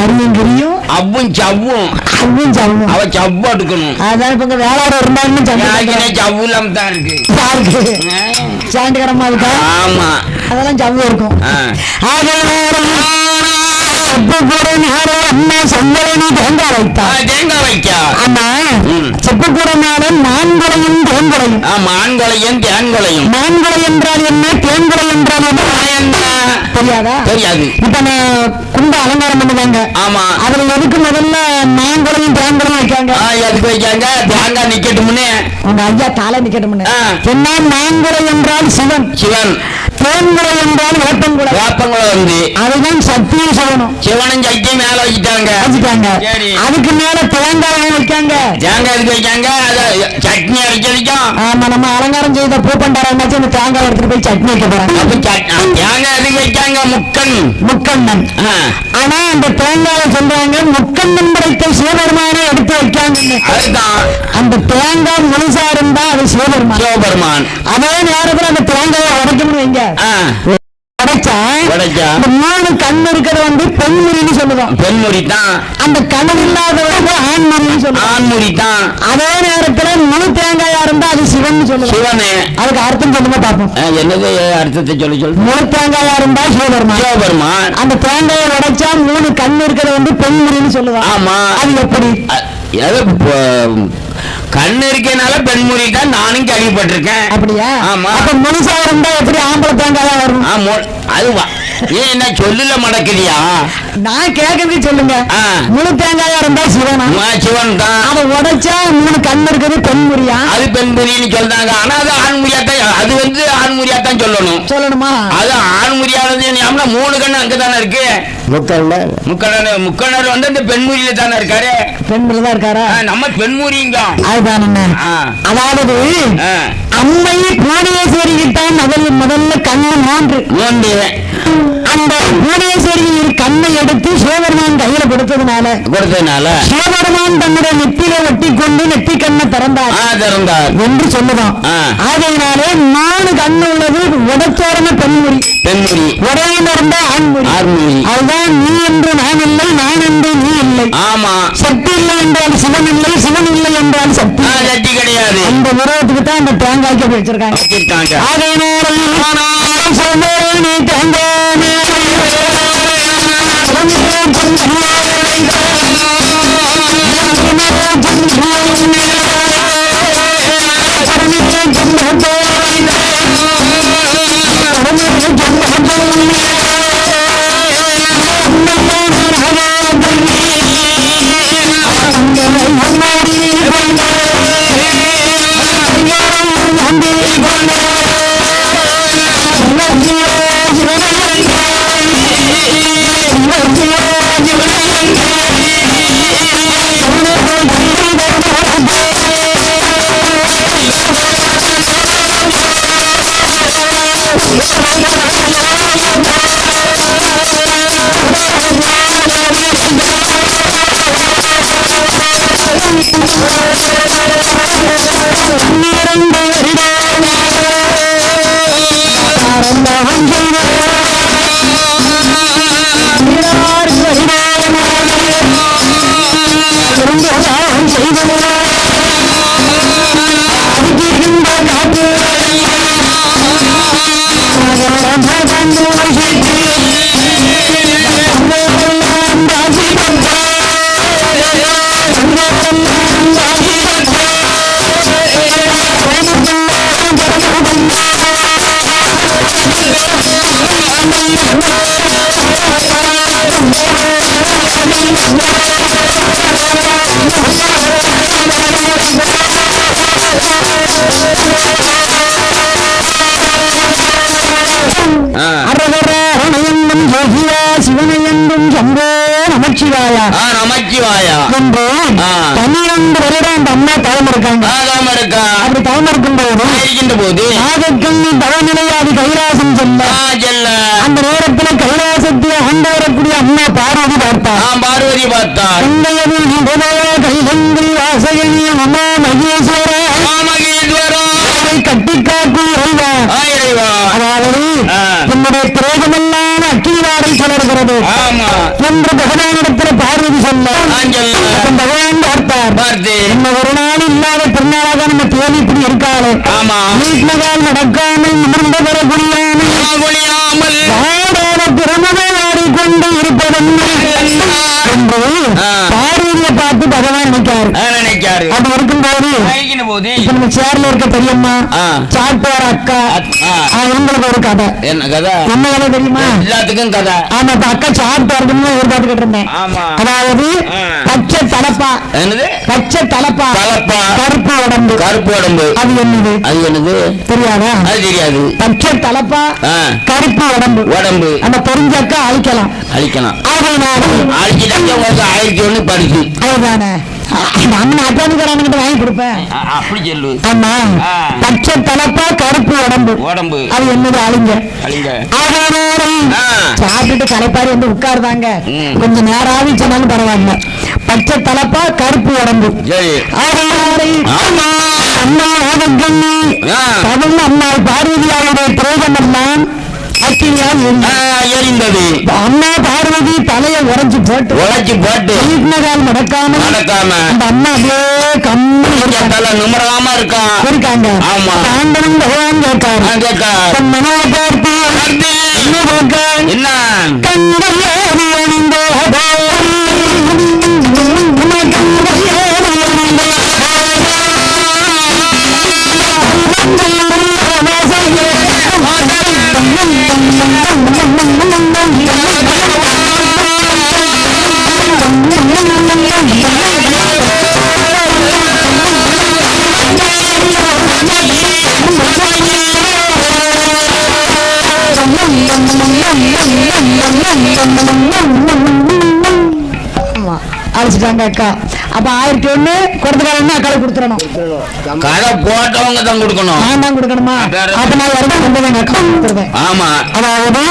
அரியங்கிரியும் அவ்வும் சவ்வும் அவ சவ்வு எடுக்கணும். அதான் இப்ப வேளாறு இருந்தாலும் சவ்வு இல்லாம தான் இருக்கு. சாண்டிகரமா இருக்கா? ஆமா. அதெல்லாம் சவ்வு இருக்கும். தேங்காய் வைக்க செப்புக்கூடனால மான்களையும் தேன்களையும். மான்களையும் தேன்களையும். மான்களை என்றால் என்ன? தேன்களை என்றால் என்ன? தெரியாதா? தெரியாது. இப்ப குண்ட அலங்காரம் பண்ணுவாங்க. ஆமா. அதுல எதுக்கு முதல்ல மான்களையும் தேன்களையும் வைக்காங்க? எதுக்கு வைக்காங்க? தேங்காய் நிக்கட்டும்னு. உங்க ஐயா தாலை நிக்கட்டும்னு. என்ன? மான்களை என்றால் சிவன். தேன்குலை என்றால் வேப்பங்குலை வந்து அதுதான் சக்தியும் சிவனும் சக்தியும் மேல வச்சுட்டாங்க. அதுக்கு மேல தேங்காய் வைக்காங்க. தேங்காய் எதுக்கு வைக்காங்க? சட்னி அரைக்கிறதுக்கும். ஆமா. நம்ம அலங்காரம் செய்த பூ பண்டாரம் அந்த தேங்காய் எடுத்துட்டு போய் சட்னி வைக்க போறாங்க. தேங்காய் எதுக்கு வைக்காங்க? முக்கண்ணன். ஆனா அந்த தேங்காயை சொல்றாங்க முக்கண்ணன் படைத்த சிவபெருமானை எடுத்து வைக்காங்க. அதுதான் அந்த தேங்காய் முழுசா இருந்தா அது சிவபெருமான். அதே நேரத்தில் அந்த தேங்காயை உடைக்கணும். வைங்க மூணு கண் இருக்கிறது வந்து பெண்முறின்னு சொல்லுவோம். பெண்முறி தான். அந்த கண் இல்லாதவங்க ஆண்முறின்னு சொல்லுவோம். ஆண்முறி தான். அதே நேரத்துல முழு தேங்காயா இருந்தா அது சிவன் சொல்லுவோம். சிவனே. அதுக்கு அர்த்தம் சொல்லுங்க பாப்போம். என்னது அர்த்தத்தை சொல்லு. முழு தேங்காயா இருந்தா சிவபெருமான். அந்த தேங்காயை உடைச்சா 3 கண் இருக்கிறது வந்து பெண்முறின்னு சொல்லுவோம். ஆமா. அது எப்படி? கண்ணு இருக்கனால பெண்முறை தான் நானும் கேள்விப்பட்டிருக்கேன். அப்படியா? ஆமா. அப்ப முழுசா இருந்தா எப்படி ஆம்பளை தேங்காயா வரும்? அதுவா? ஏன் என்ன சொல்லுல மடக்குறியா? நான் கேட்கறது சொல்லுங்க. முழு தேங்காயா இருந்தா சிவன் தான். அதை உடைச்சா 3 கண் இருக்குது பெண்முறியா? அது பெண்முறின்னு சொல்றாங்க. ஆனா அது ஆண்முறியாத்தான். அது வந்து ஆண்முறியாத்தான் சொல்லணுமா? அது ஆண்முறியானது 3 கண்ணு அங்கதானே இருக்கு. முக்கண்ணர் வந்து இந்த பெண்முறியில தானே இருக்காரு. பெண்முறை தான் இருக்காரா? நம்ம பெண்முறிங்க. அதாவது அம்மை பூனேஸ்வரி கிட்டான் முதல்ல கண்ணு 3 அந்த பூனேஸ்வரி கண்ணை எடுத்து சிவபெருமான் கையில கொடுத்ததுனால சிவபெருமான் தன்னுடைய நெத்தியில ஒட்டி கொண்டு நெத்தி கண்ணை திறந்தார் என்று சொல்லுவோம். ஆகையினாலே 4 கண்ணு உள்ளது உடச்சோரன பெண்முறி. உடையில இருந்த ஆண்முறி. அதுதான் நீ என்று நான் இல்லை, நான் என்று நீ இல்லை. ஆமா. சக்தி இல்லை என்றால் சிவன் இல்லை, சிவன் இல்லை என்றால் சக்தி கிடையாது. அந்த உறவுக்கு தான் அந்த தேங்காய்க்கு வச்சிருக்காங்க. ஆகையினால நமச்சிவாயா என்று 12 வருடம் அம்மா தவம் இருக்காங்க. அப்படி தவம் இருக்கின்ற போது நாகக்கண்ணி தவநிலையாதி கைலாசம் செல்ல அந்த நேரத்தில் கைலாசத்தில் ஆண்டு வரக்கூடிய அம்மா பார்வதி பார்த்தார். கைலங்கிரி வாசகனி அம்மா மகேஸ்வரா கட்டிக்காக்கும் அதாவது என்னுடைய திரேகமெல்லாம் அக்கிவாரை கலர்கிறது என்று பகவானிடத்தில் பார்வதி சொல்ல பகவான் பார்த்தார். என்ன ஒரு நாள் இல்லாத திருநாளாக நம்ம தேவி இப்படி இருக்காளே வீட்டில் நடக்காமல் நிமிர்ந்த வரக்கூடியாமல் பிரமகள் ஆடிக்கொண்டு இருப்பதென்று என்று பார்வதியை பார்த்து பகவான் நினைக்காரு. அப்படி இருக்கும்போது நம்ம சேர்ல இருக்க பெரியம்மா சாப்பார் அக்கா உங்களுக்கு ஒரு கதை. என்ன கதை தெரியுமா? எல்லாத்துக்கும் கதை. ஆமா, அக்கா சாப்பாருன்னு ஒரு பாத்துக்கிட்டு இருந்தேன். அதாவது பச்சை தலப்பா கருப்பு உடம்பு அது என்னது தெரியாதா? அது தெரியாது. பச்சை தலப்பா கருப்பு உடம்பு அந்த தெரிஞ்சக்கா அழிக்கலாம் அழிச்சிட்டாங்க பரிசு அதுதானே வாங்கி கொடுப்பேன். அப்படி சொல்லு. ஆமா, பச்சை தலப்பா கருப்பு உடம்பு அது என்னது அழிங்க. சாப்பிட்டு கலைப்பாரி வந்து உட்காருதாங்க. கொஞ்சம் நேராவி சொன்னாலும் பரவாயில்ல. பச்சை தலப்பா கருப்பு உடம்பு அம்மா பார்வதியாவுடைய பிரயோகம் எல்லாம் எரிந்தது. அம்மா பார்வதி தலையை உடைச்சு போட்டு வீட்டினகால் நடக்காம அந்த அம்மா அப்படியே கம்மி நிமிராம இருக்காங்க. ஆண்டவன் பகவான் கேட்கார் மனோவை பார்த்து என்ன அழைச்சிட்டாங்க அக்கா. அப்ப 1001 கொடுத்துக்காரன்னு அக்காவை கொடுத்துடணும். கடை போட்டவங்க தான் கொடுக்கணும். நான் தான் கொடுக்கணுமா? அப்ப நான் வரதான் கொண்டு அக்கா கொடுத்துருவேன். ஆமா, அதாவது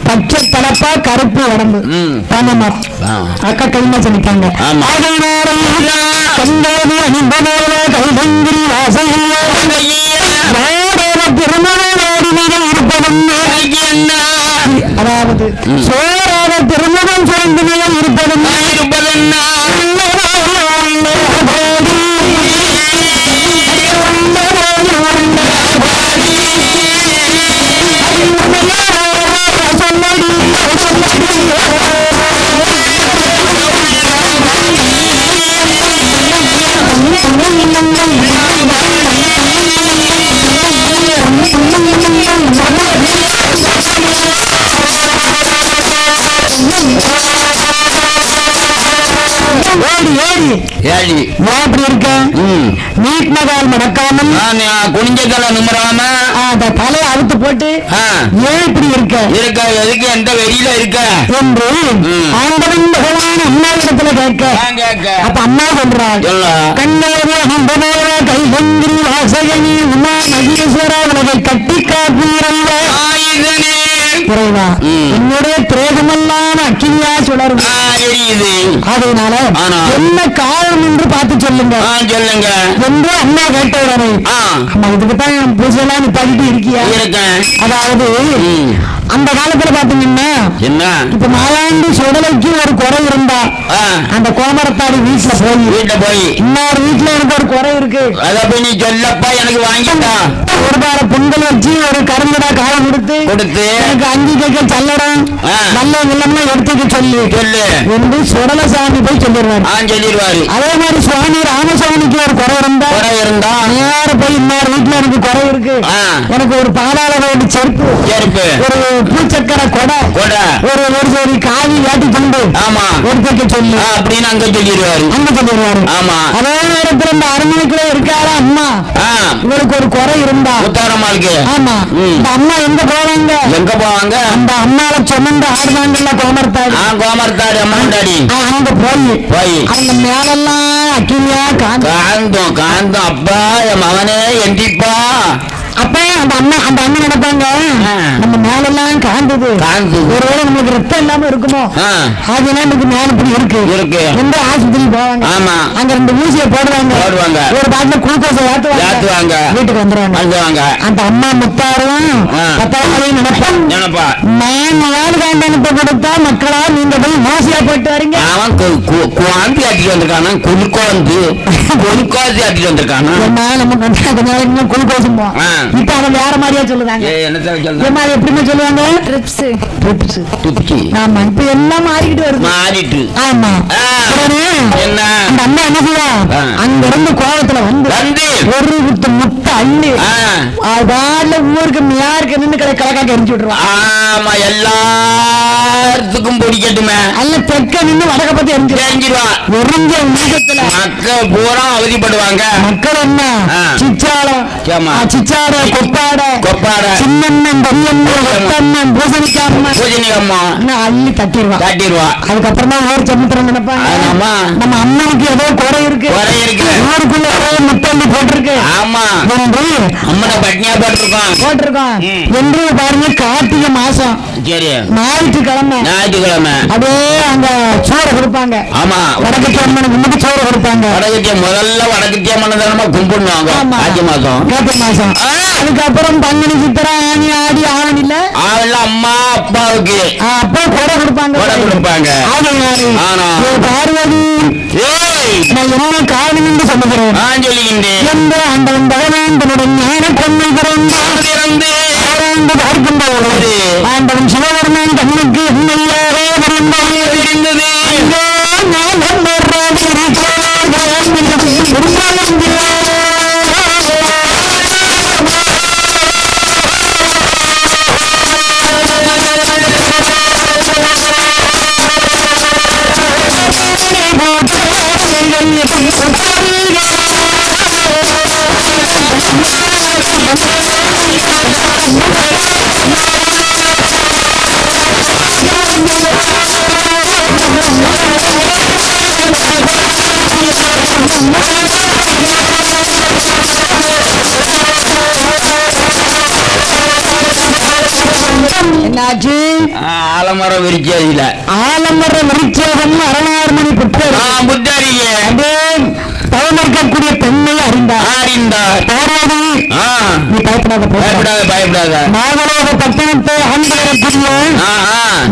பச்சை தலப்பா கருப்பு உடம்பு அக்கா கைமா சொல்லிட்டாங்க. அதாவது சோராத திருமணம் சுரந்து நிலை இருப்பதென்ன நடக்காமல் குனிஞ்ச தலை நிமிராம தலையை அவுத்து போட்டு ஏன் இப்படி இருக்க எதுக்கு எந்த வெளியில இருக்க என்று ஆண்டவன் பகவான் அம்மாவிடத்துல கேட்க அப்ப அம்மா சொல்றாள் கைலங்கிரி வாசகனி உமா மகேஸ்வரா உலகை கட்டி காப்பீரல்ல இறைவா என்னுடைய திரேகமெல்லாம் அக்கினியா சுடரும் எரியுது. அதனால என்ன காரணம் என்று பார்த்து சொல்லுங்க சொல்லுங்க என்று அண்ணா கேட்டவுடனே அம்மா இதுக்குத்தான் பூசெல்லாம் நிப்பாட்டிட்டு இருக்கியா இருக்கேன். அதாவது அந்த காலத்துல பாத்தீங்கன்னா என்ன இப்ப நாலாண்டு சுடலைக்கு ஒரு குறை இருந்தா அந்த கோமரத்தாடி வீட்டுல போய் இன்னொரு வீட்டுல எனக்கு ஒரு குறை இருக்கு அத போய் நீ சொல்லப்பா எனக்கு வாங்கிட்டா ஒரு பார பொங்கல் வச்சு ஒரு கரும்படா காலம் கொடுத்து எனக்கு அஞ்சு கைக்க சல்லடம் நல்ல வெள்ளம்னா எடுத்துக்க சொல்லு என்று சுடலசாமி போய் சொல்லிடுவாரு. அதே மாதிரி சுவாமி ராமசாமிக்கு ஒரு குறை இருந்தா நேர போய் இன்னொரு வீட்டுல எனக்கு குறை இருக்கு எனக்கு ஒரு பாலாள வேண்டி செருப்பு ஒரு பூச்சக்கரை கொடை ஒரு சரி காவி வேட்டி கொண்டு எடுத்துக்க சொல்லு அப்படின்னு அங்க சொல்லிடுவாரு. ஆமா அதே நேரத்தில் இந்த அரண்மனைக்குள்ள இருக்காரா அம்மா இவருக்கு ஒரு குறை இருந்தா முத்தாரம்மாளுக்கு ஆமா இந்த அம்மா எங்க போவாங்க அந்த அம்மால சுமந்து ஆடுவாங்கல்ல கோமர்த்தாடி அம்மாண்டாடி அங்க போய் அவங்க மேலெல்லாம் அக்கினியா காந்தம் அப்பா என் மகனே எந்திப்பா அப்ப அந்த அண்ணன் நினைப்பாங்க நம்ம மேலெல்லாம் காந்தது ஒருவேளை நமக்கு ரத்தம் இல்லாம இருக்குமோ அதனால நமக்கு மேல இப்படி இருக்கு எந்த ஆஸ்பத்திரி போவாங்க அங்க 2 ஊசியை போடுவாங்க ஒரு பாட்டில குளுக்கோஸை ஏத்துவாங்க வீட்டுக்கு வந்துருவாங்க. அந்த அம்மா முத்தாரும் 10ஆவது நினைப்பா நான் 4 காண்டனத்தை கொடுத்தா மக்களா நீங்க போய் மோசியா போயிட்டு வரீங்க. அவன் குவாந்தி ஆக்கிட்டு வந்திருக்கானா குளுக்கோஸ் ஆக்கிட்டு வந்திருக்கானா நம்ம குளுக்கோஸ் இப்ப அவங்க வேற மாதிரியா சொல்லுவாங்க. எப்படிமே சொல்லுவாங்க ஆமா இப்ப எல்லாம் மாறிக்கிட்டு வருது. ஆமா என்ன அந்த அம்மா என்ன செய்வா அங்க இருந்து கோவத்துல வந்து ஒரு முட்டை அள்ளி அதால ஊருக்கு யாருக்கு நின்று கலக்காக்க எரிஞ்சு விட்டுருவான். ஆமா எல்லாத்துக்கும் பிடிக்கட்டுமே அல்ல தெற்க நின்று வடக்க பத்தி எரிஞ்சிருவான். எரிஞ்ச உலகத்துல மக்கள் பூரா அவதிப்படுவாங்க. மக்கள் என்ன சிச்சாட கொப்பாட சின்னண்ணன் பெரியண்ணன் பூசணிக்காம அள்ளி தட்டிடுவா. அதுக்கப்புறமா ஊர் சமுத்திரம் நினைப்பாங்க நம்ம அம்மாவுக்கு ஏதோ குறை இருக்கு ஊருக்குள்ள ஏதோ முத்தள்ளி போட்டிருக்கு அம்மனை பட்னியா போட்டிருக்கோம் என்று பாருங்க. கார்த்திகை மாசம் ஞாயிற்றுக்கிழமை அப்படியே அங்க சோறு கொடுப்பாங்க. ஆமா வடக்கத்தி அம்மனுக்கு முன்னுக்கு சோறு கொடுப்பாங்க. முதல்ல வடக்கத்தி அம்மன் கும்பிடுவாங்க கார்த்திகை மாசம். அதுக்கப்புறம் பங்குனி சித்திரை ஆனி ஆடி ஆவணில அம்மா அப்பாவுக்கு அப்பா கொடை கொடுப்பாங்க. பார்வதி நான் என்ன காரணம் என்று சொல்லுகிறேன் எந்த ஆண்டவன் பகவான் தன்னுடைய ஞான பொண்ணை திறந்து ஆண்டவன் சிவபெருமான் கண்ணுக்கு என்னையாக இருந்தது. என்னாச்சு ஆலமரம் விரிச்சதில்ல ஆலமரம் விரிச்சதம் அரணார்மணி புத்தரிக்க தவமிருக்கக்கூடிய பெண்ணை அறிந்தார் பார்வதி நீ பயப்படாத நாகலோக பட்டணத்தை ஆண்டவரக்கூடிய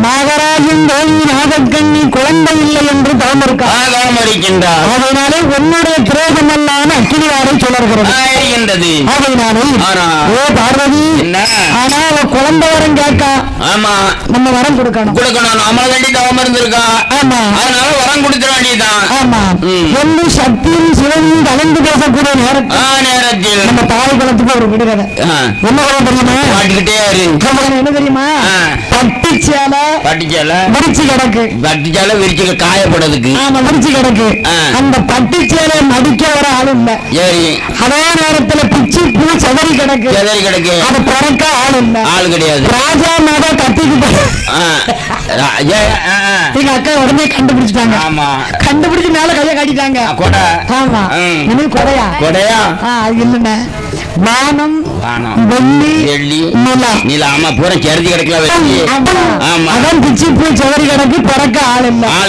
நாகராஜன் தேவி நாகக்கண்ணி குழந்தை இல்லை என்று தவமிருக்கின்றார். அதனாலே உன்னுடைய திரேகம் எல்லாம் அக்கினியாரை சுழறுகிறது. அதனாலே ஓ பார்வதி ஆனா குழந்தை வரம் கேட்கா நம்ம வரம் கொடுக்கணும் நம்மளை வேண்டி தவம் இருந்திருக்கா. ஆமா அதனால வரம் கொடுத்துட வேண்டியதுதான். ஆமா என்று சக்தியும் சிவனையும் கலந்து பேசக்கூடிய நேரத்தில் நம்ம தாய் குலத்துக்கு ஒரு விடுகதை என்ன தெரியுமா என்ன தெரியுமா பட்டுச்சேலை விரிச்சு காயப்படுறதுக்கு ஆமா விரிச்சு கிடக்கு. அந்த பட்டுச்சேலை மடிக்க ஒரு ஆள் இல்ல. அதே நேரத்துல பிச்சு பூ செதறி கிடக்கு அது பிறக்க ஆள் கிடையாது. ராஜா மாதா கத்திக்கிட்டு எங்க அக்கா உடனே கண்டுபிடிச்சிட்டாங்க. கண்டுபிடிச்சு மேல கைய காட்டிட்டாங்க. ஆமா கொடையா அது இல்ல வானம் வெள்ளி நிலா ஆமா பூரா செருதி கிடக்கல அதான் பிச்சு போய் செவரி கிடக்கு பிறக்க ஆள்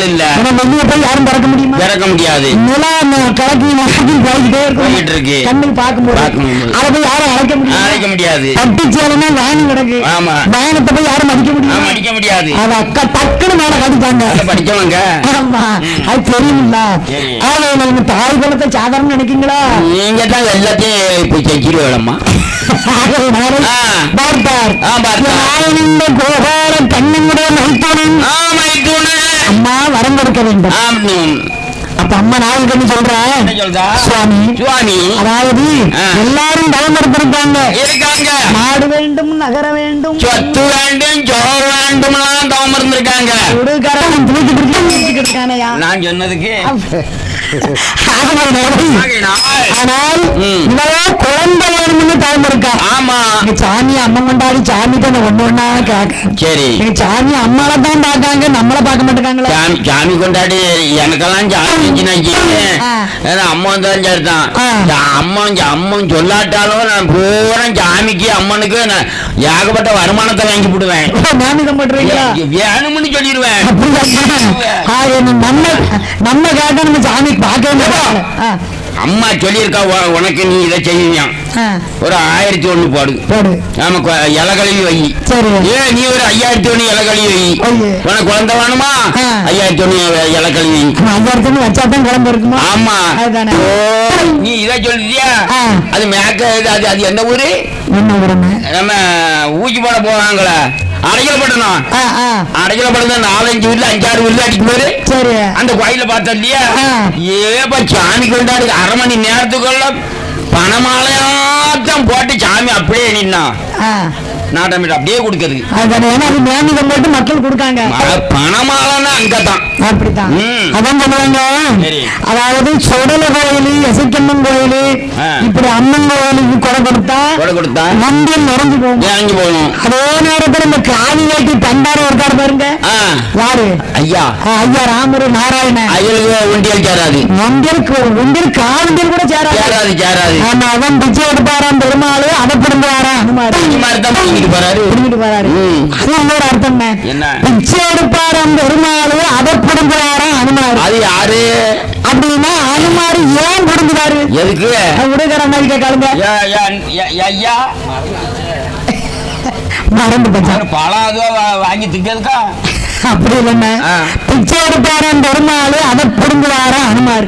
இல்ல வெளியே போய் யாரும் பிறக்க முடியுமா பிறக்க முடியாது நிலா கிழக்கு போயிட்டே இருக்கு கண்ணுக்கு பார்க்கும்போது அதை போய் யாரும் அழைக்க முடியாது பட்டு சேலமா வானம் கிடக்கு வானத்தை போய் யாரும் மதிக்க முடியாது அது அக்கா டக்குன்னு மேல கடிப்பாங்க படிக்கவங்க ஆமா அது தெரியுமில்ல தாய் குலத்தை சாதாரண நினைக்கீங்களா நீங்க தான் எல்லாத்தையும் இப்ப செஞ்சிருவேம்மா அம்மா வரம் கொடுக்க வேண்டும் அப்ப அம்மா நாளைக்கு சொல்றா சுவாமி அதாவது எல்லாரும் தவம் இருக்காங்க நாடு வேண்டும் நகர வேண்டும் சொத்து வேண்டும் ஜோர் வேண்டும் தவம் இருந்திருக்காங்க நான் சொன்னதுக்கு ஆனால் குழந்தை வேணும்னு டைம் இருக்கா ஆமா சாமி அம்மா கொண்டாடி சாமி தான் ஒண்ணு ஒண்ணா கேட்க சரி சாமி அம்மால தான் பாக்காங்க நம்மள பார்க்க மாட்டாங்களா சாமி கொண்டாடி எனக்கெல்லாம் சாமி அம்மா தான் சரிதான் அம்மா சொல்லாட்டாலும் நான் பூரா சாமிக்கு அம்மனுக்கு நான் ஏகப்பட்ட வருமானத்தை வாங்கி விடுவேன் வேணும்னு சொல்லிடுவேன் நம்ம கேட்டா நம்ம சாமி பார்க்க அம்மா சொல்லியிருக்கா உனக்கு நீ இதை செய்வியா ஒரு 1001 போடு ஆமா இலை கழுவி வை ஏன் நீ ஒரு 5001 இலை கழுவி வை உனக்கு குழந்தை வேணுமா 5001 இலை கழுவி 5001 வச்சாதான் குழந்தை இருக்குமா ஆமா நீ இதை சொல்லியா அது மேக்க அது எந்த ஊரு நம்ம ஊசி போட போவாங்களா அடைக்கலப்பட்டணும் அடைக்கலப்பட்ட 4-5 வீட்டுல 5-6 வீட்டுல அடிக்கும் போது அந்த கோயில பார்த்தோம் இல்லையா ஏப்பா சாமி கொண்டாடு 1/2 மணி நேரத்துக்குள்ள பணமாலையாத்தான் போட்டு சாமி அப்படியே நின்னா நாட்டமிட்டு அப்படியே கொடுக்குது போட்டு மக்கள் கொடுக்காங்க பணமாலன்னா அங்கதான் அப்படித்தான் அதான் பண்ணுவாங்க அதாவது சொடல கோயில் எசைக்கம்மன் கோயில் இப்படி அம்மன் கோயிலுக்கு கொடை கொடுத்தா மந்தியம் நிறைஞ்சு போகணும் அதே நேரத்தில் இந்த காவி வேட்டி பண்டாரம் இருக்காரு பாருங்க யாரு ஐயா ராமரு நாராயணன் ஒண்டியல் சேராது ஒண்டியல் காவண்டியல் கூட சேராது ஆமா அவன் பிச்சை எடுப்பாராம் பெருமாள் அதை பிடுங்குவாரா அனுமாரி அர்த்தம் பிச்சை எடுப்பாராம் பெருமாள் அதை பிடுங்குவாரா அனுமாரி அது யாரு அப்படின்னா அனுமாரி ஏன் பிடுங்குறாரு எதுக்கு விடுகிற மாதிரி கேட்காளுங்க ஐயா மறந்து போச்சாரு பழம் வாங்கி திக்கிறதுக்கா அப்படி இல்லைன்னா பிச்சை எடுப்பாராம் பெருமாள் அதை பிடுங்குவாரா அனுமார்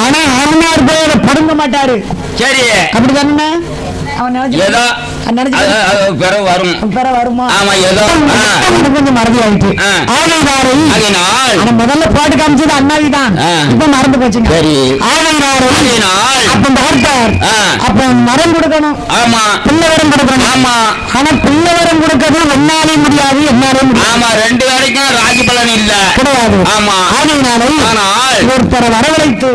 ஆனா அனுமார் போய் அதை பிடுங்க மாட்டாரு சரி அப்படி தானே கொஞ்சம் மறதி ஆயிட்டு முதல்ல போட்டு காமிச்சது அண்ணாவிதான் இப்ப மறந்து போச்சுங்க அப்ப பார்த்தார் அப்ப மரம் கொடுக்கணும் பிள்ளை வரம் கொடுக்கணும் ஆனா பிள்ளை வரம் கொடுக்கறது ஒன்னாலே முடியாது என்னாலே முடியாது 2 வேலைக்கும் ராஜி பலன் இல்ல கிடையாது ஒருத்தரை வரவழைத்து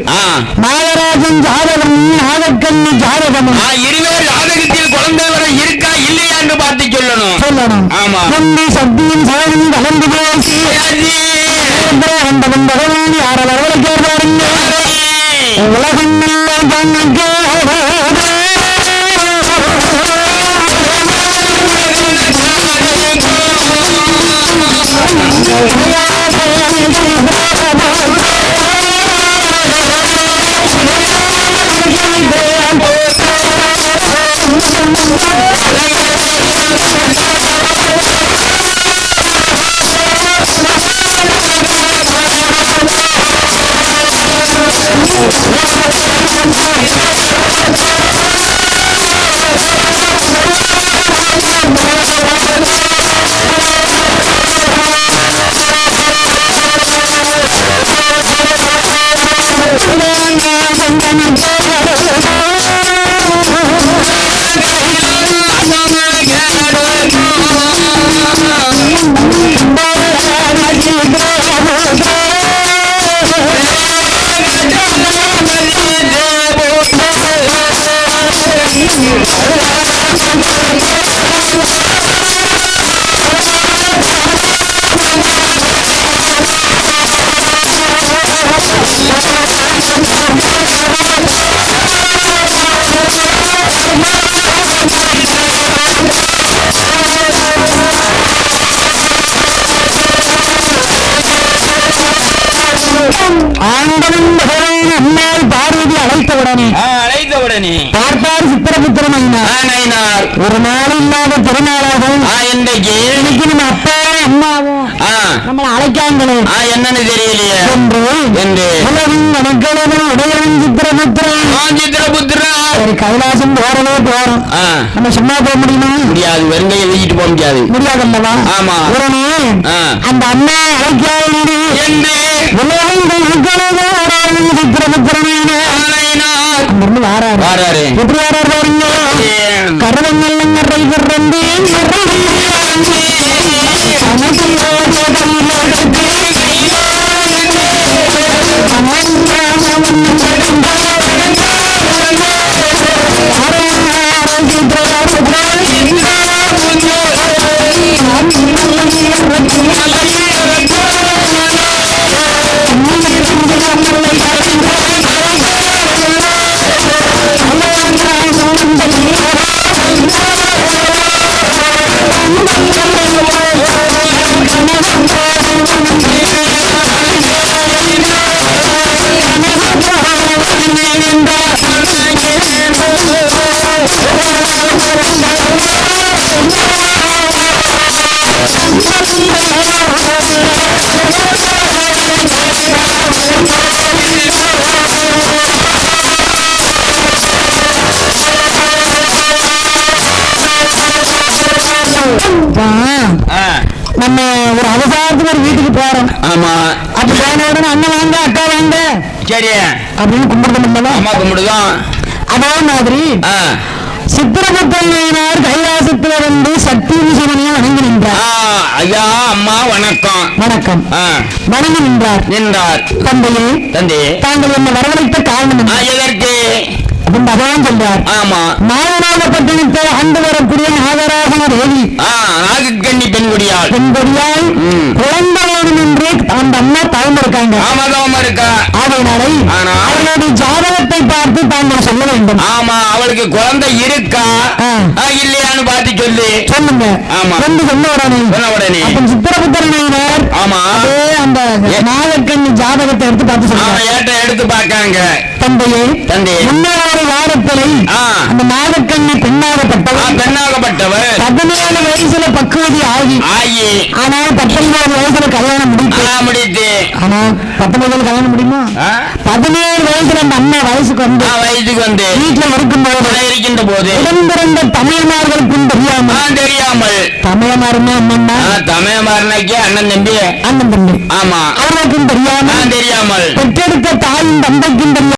நாகராஜன் ஜாதகம் நாகக்கண்ணி ஜாதகமும் இருவேறு ஜாதகத்தில் குழந்தை வர இருக்கா இல்லையா என்று பார்த்து சொல்லணும் ஆமா சக்தியும் சாதனும் கலந்து பேசி யார வரவழைக்க பாருங்க உலகம் ஆண்டவன் அம்மாள் பார்வதி அழைத்தவுடனே பார்த்தார் சித்திரபுத்திரன் ஐயனார். ஒரு நாள் இல்லாத திருநாளாக இன்னைக்கு நம்ம அப்பா அம்மாவும் நம்மளை அழைக்காங்களே என்னன்னு தெரியலையே என்று உலகின் மக்களும் உடையவன் சித்திரபுத்திரன் ஒரு கைலாசம் போறவே போறோம். நம்ம சும்மா போக முடியுமா? முடியாது. வெறுங்கையை வீட்டு போக முடியாது. முடியாதல்லவா? ஆமா. உடனே அந்த அம்மா அழைக்காது என்று உலகின் மக்களும் சித்திரபுத்திரன் வாராரு. எப்படி வாராரு பாருங்க. கருவங்கள் நிறைய நம்ம ஒரு அவசரத்துக்கு ஒரு வீட்டுக்கு போறோம். ஆமா. அப்ப போன உடனே அண்ணன் வாங்க அக்கா வாங்க சரி அப்படின்னு கும்பிடுறோம். அம்மா கும்பிடுதான். அதே மாதிரி சித்திரபுத்திரன் கைலாசத்துல வந்து சக்தி சிவனையா வணங்கி நின்றார். ஐயா அம்மா வணக்கம். வணக்கம். வணங்கி நின்றார். தந்தையே தாங்கள் என்ன வரவழைத்த காரணம் எதற்கு அப்படின்னு பகவான் சொல்றார். ஆமா. நாகநாகப்பட்டினத்தை ஆண்டு வரக்கூடிய நாகராஜன தேவி நாகக்கண்ணி பெண்குடியால் குழந்தை வேணும் என்று அந்த அம்மா தவம் இருக்காங்க. ஆமாதவமா இருக்கா. அவளுடைய ஜாதகத்தை பார்த்து தாங்கள் சொல்ல வேண்டும். ஆமா. அவளுக்கு குழந்தை இருக்கா இல்லையான்னு பார்த்து சொல்லுங்க. ஆமா. சொன்ன உடனே சித்திரபுத்திரன் ஆமா அந்த நாகக்கண்ணி ஜாதகத்தை எடுத்து பார்த்து சொல்லுங்க. எடுத்து பார்க்காங்க. தந்தையே முன்னாடி வாரத்திலே அந்த நாகக்கண்ணி பெண்ணாகப்பட்டவர் 17 வயசுல பக்குவதி ஆகி ஆனால் 19 வயசுல கல்யாணம் முடித்து ஆனா 19 கல்யாணம் முடியுமா? 17 வயசுல அந்த அம்மா வயசுக்கு வந்து வீட்டுல இருக்கின்ற போது உடன் பிறந்த தமிழமார்களுக்கும் தெரியாமல் தமிழமாருமே அண்ணன் தமிழமாரனாக்கே அண்ணன் தம்பி ஆமா அவர்களுக்கும் தெரியாமல் தெரியாமல் பெற்றெடுத்த தாயும் தந்தைக்கும் தெரியாமல்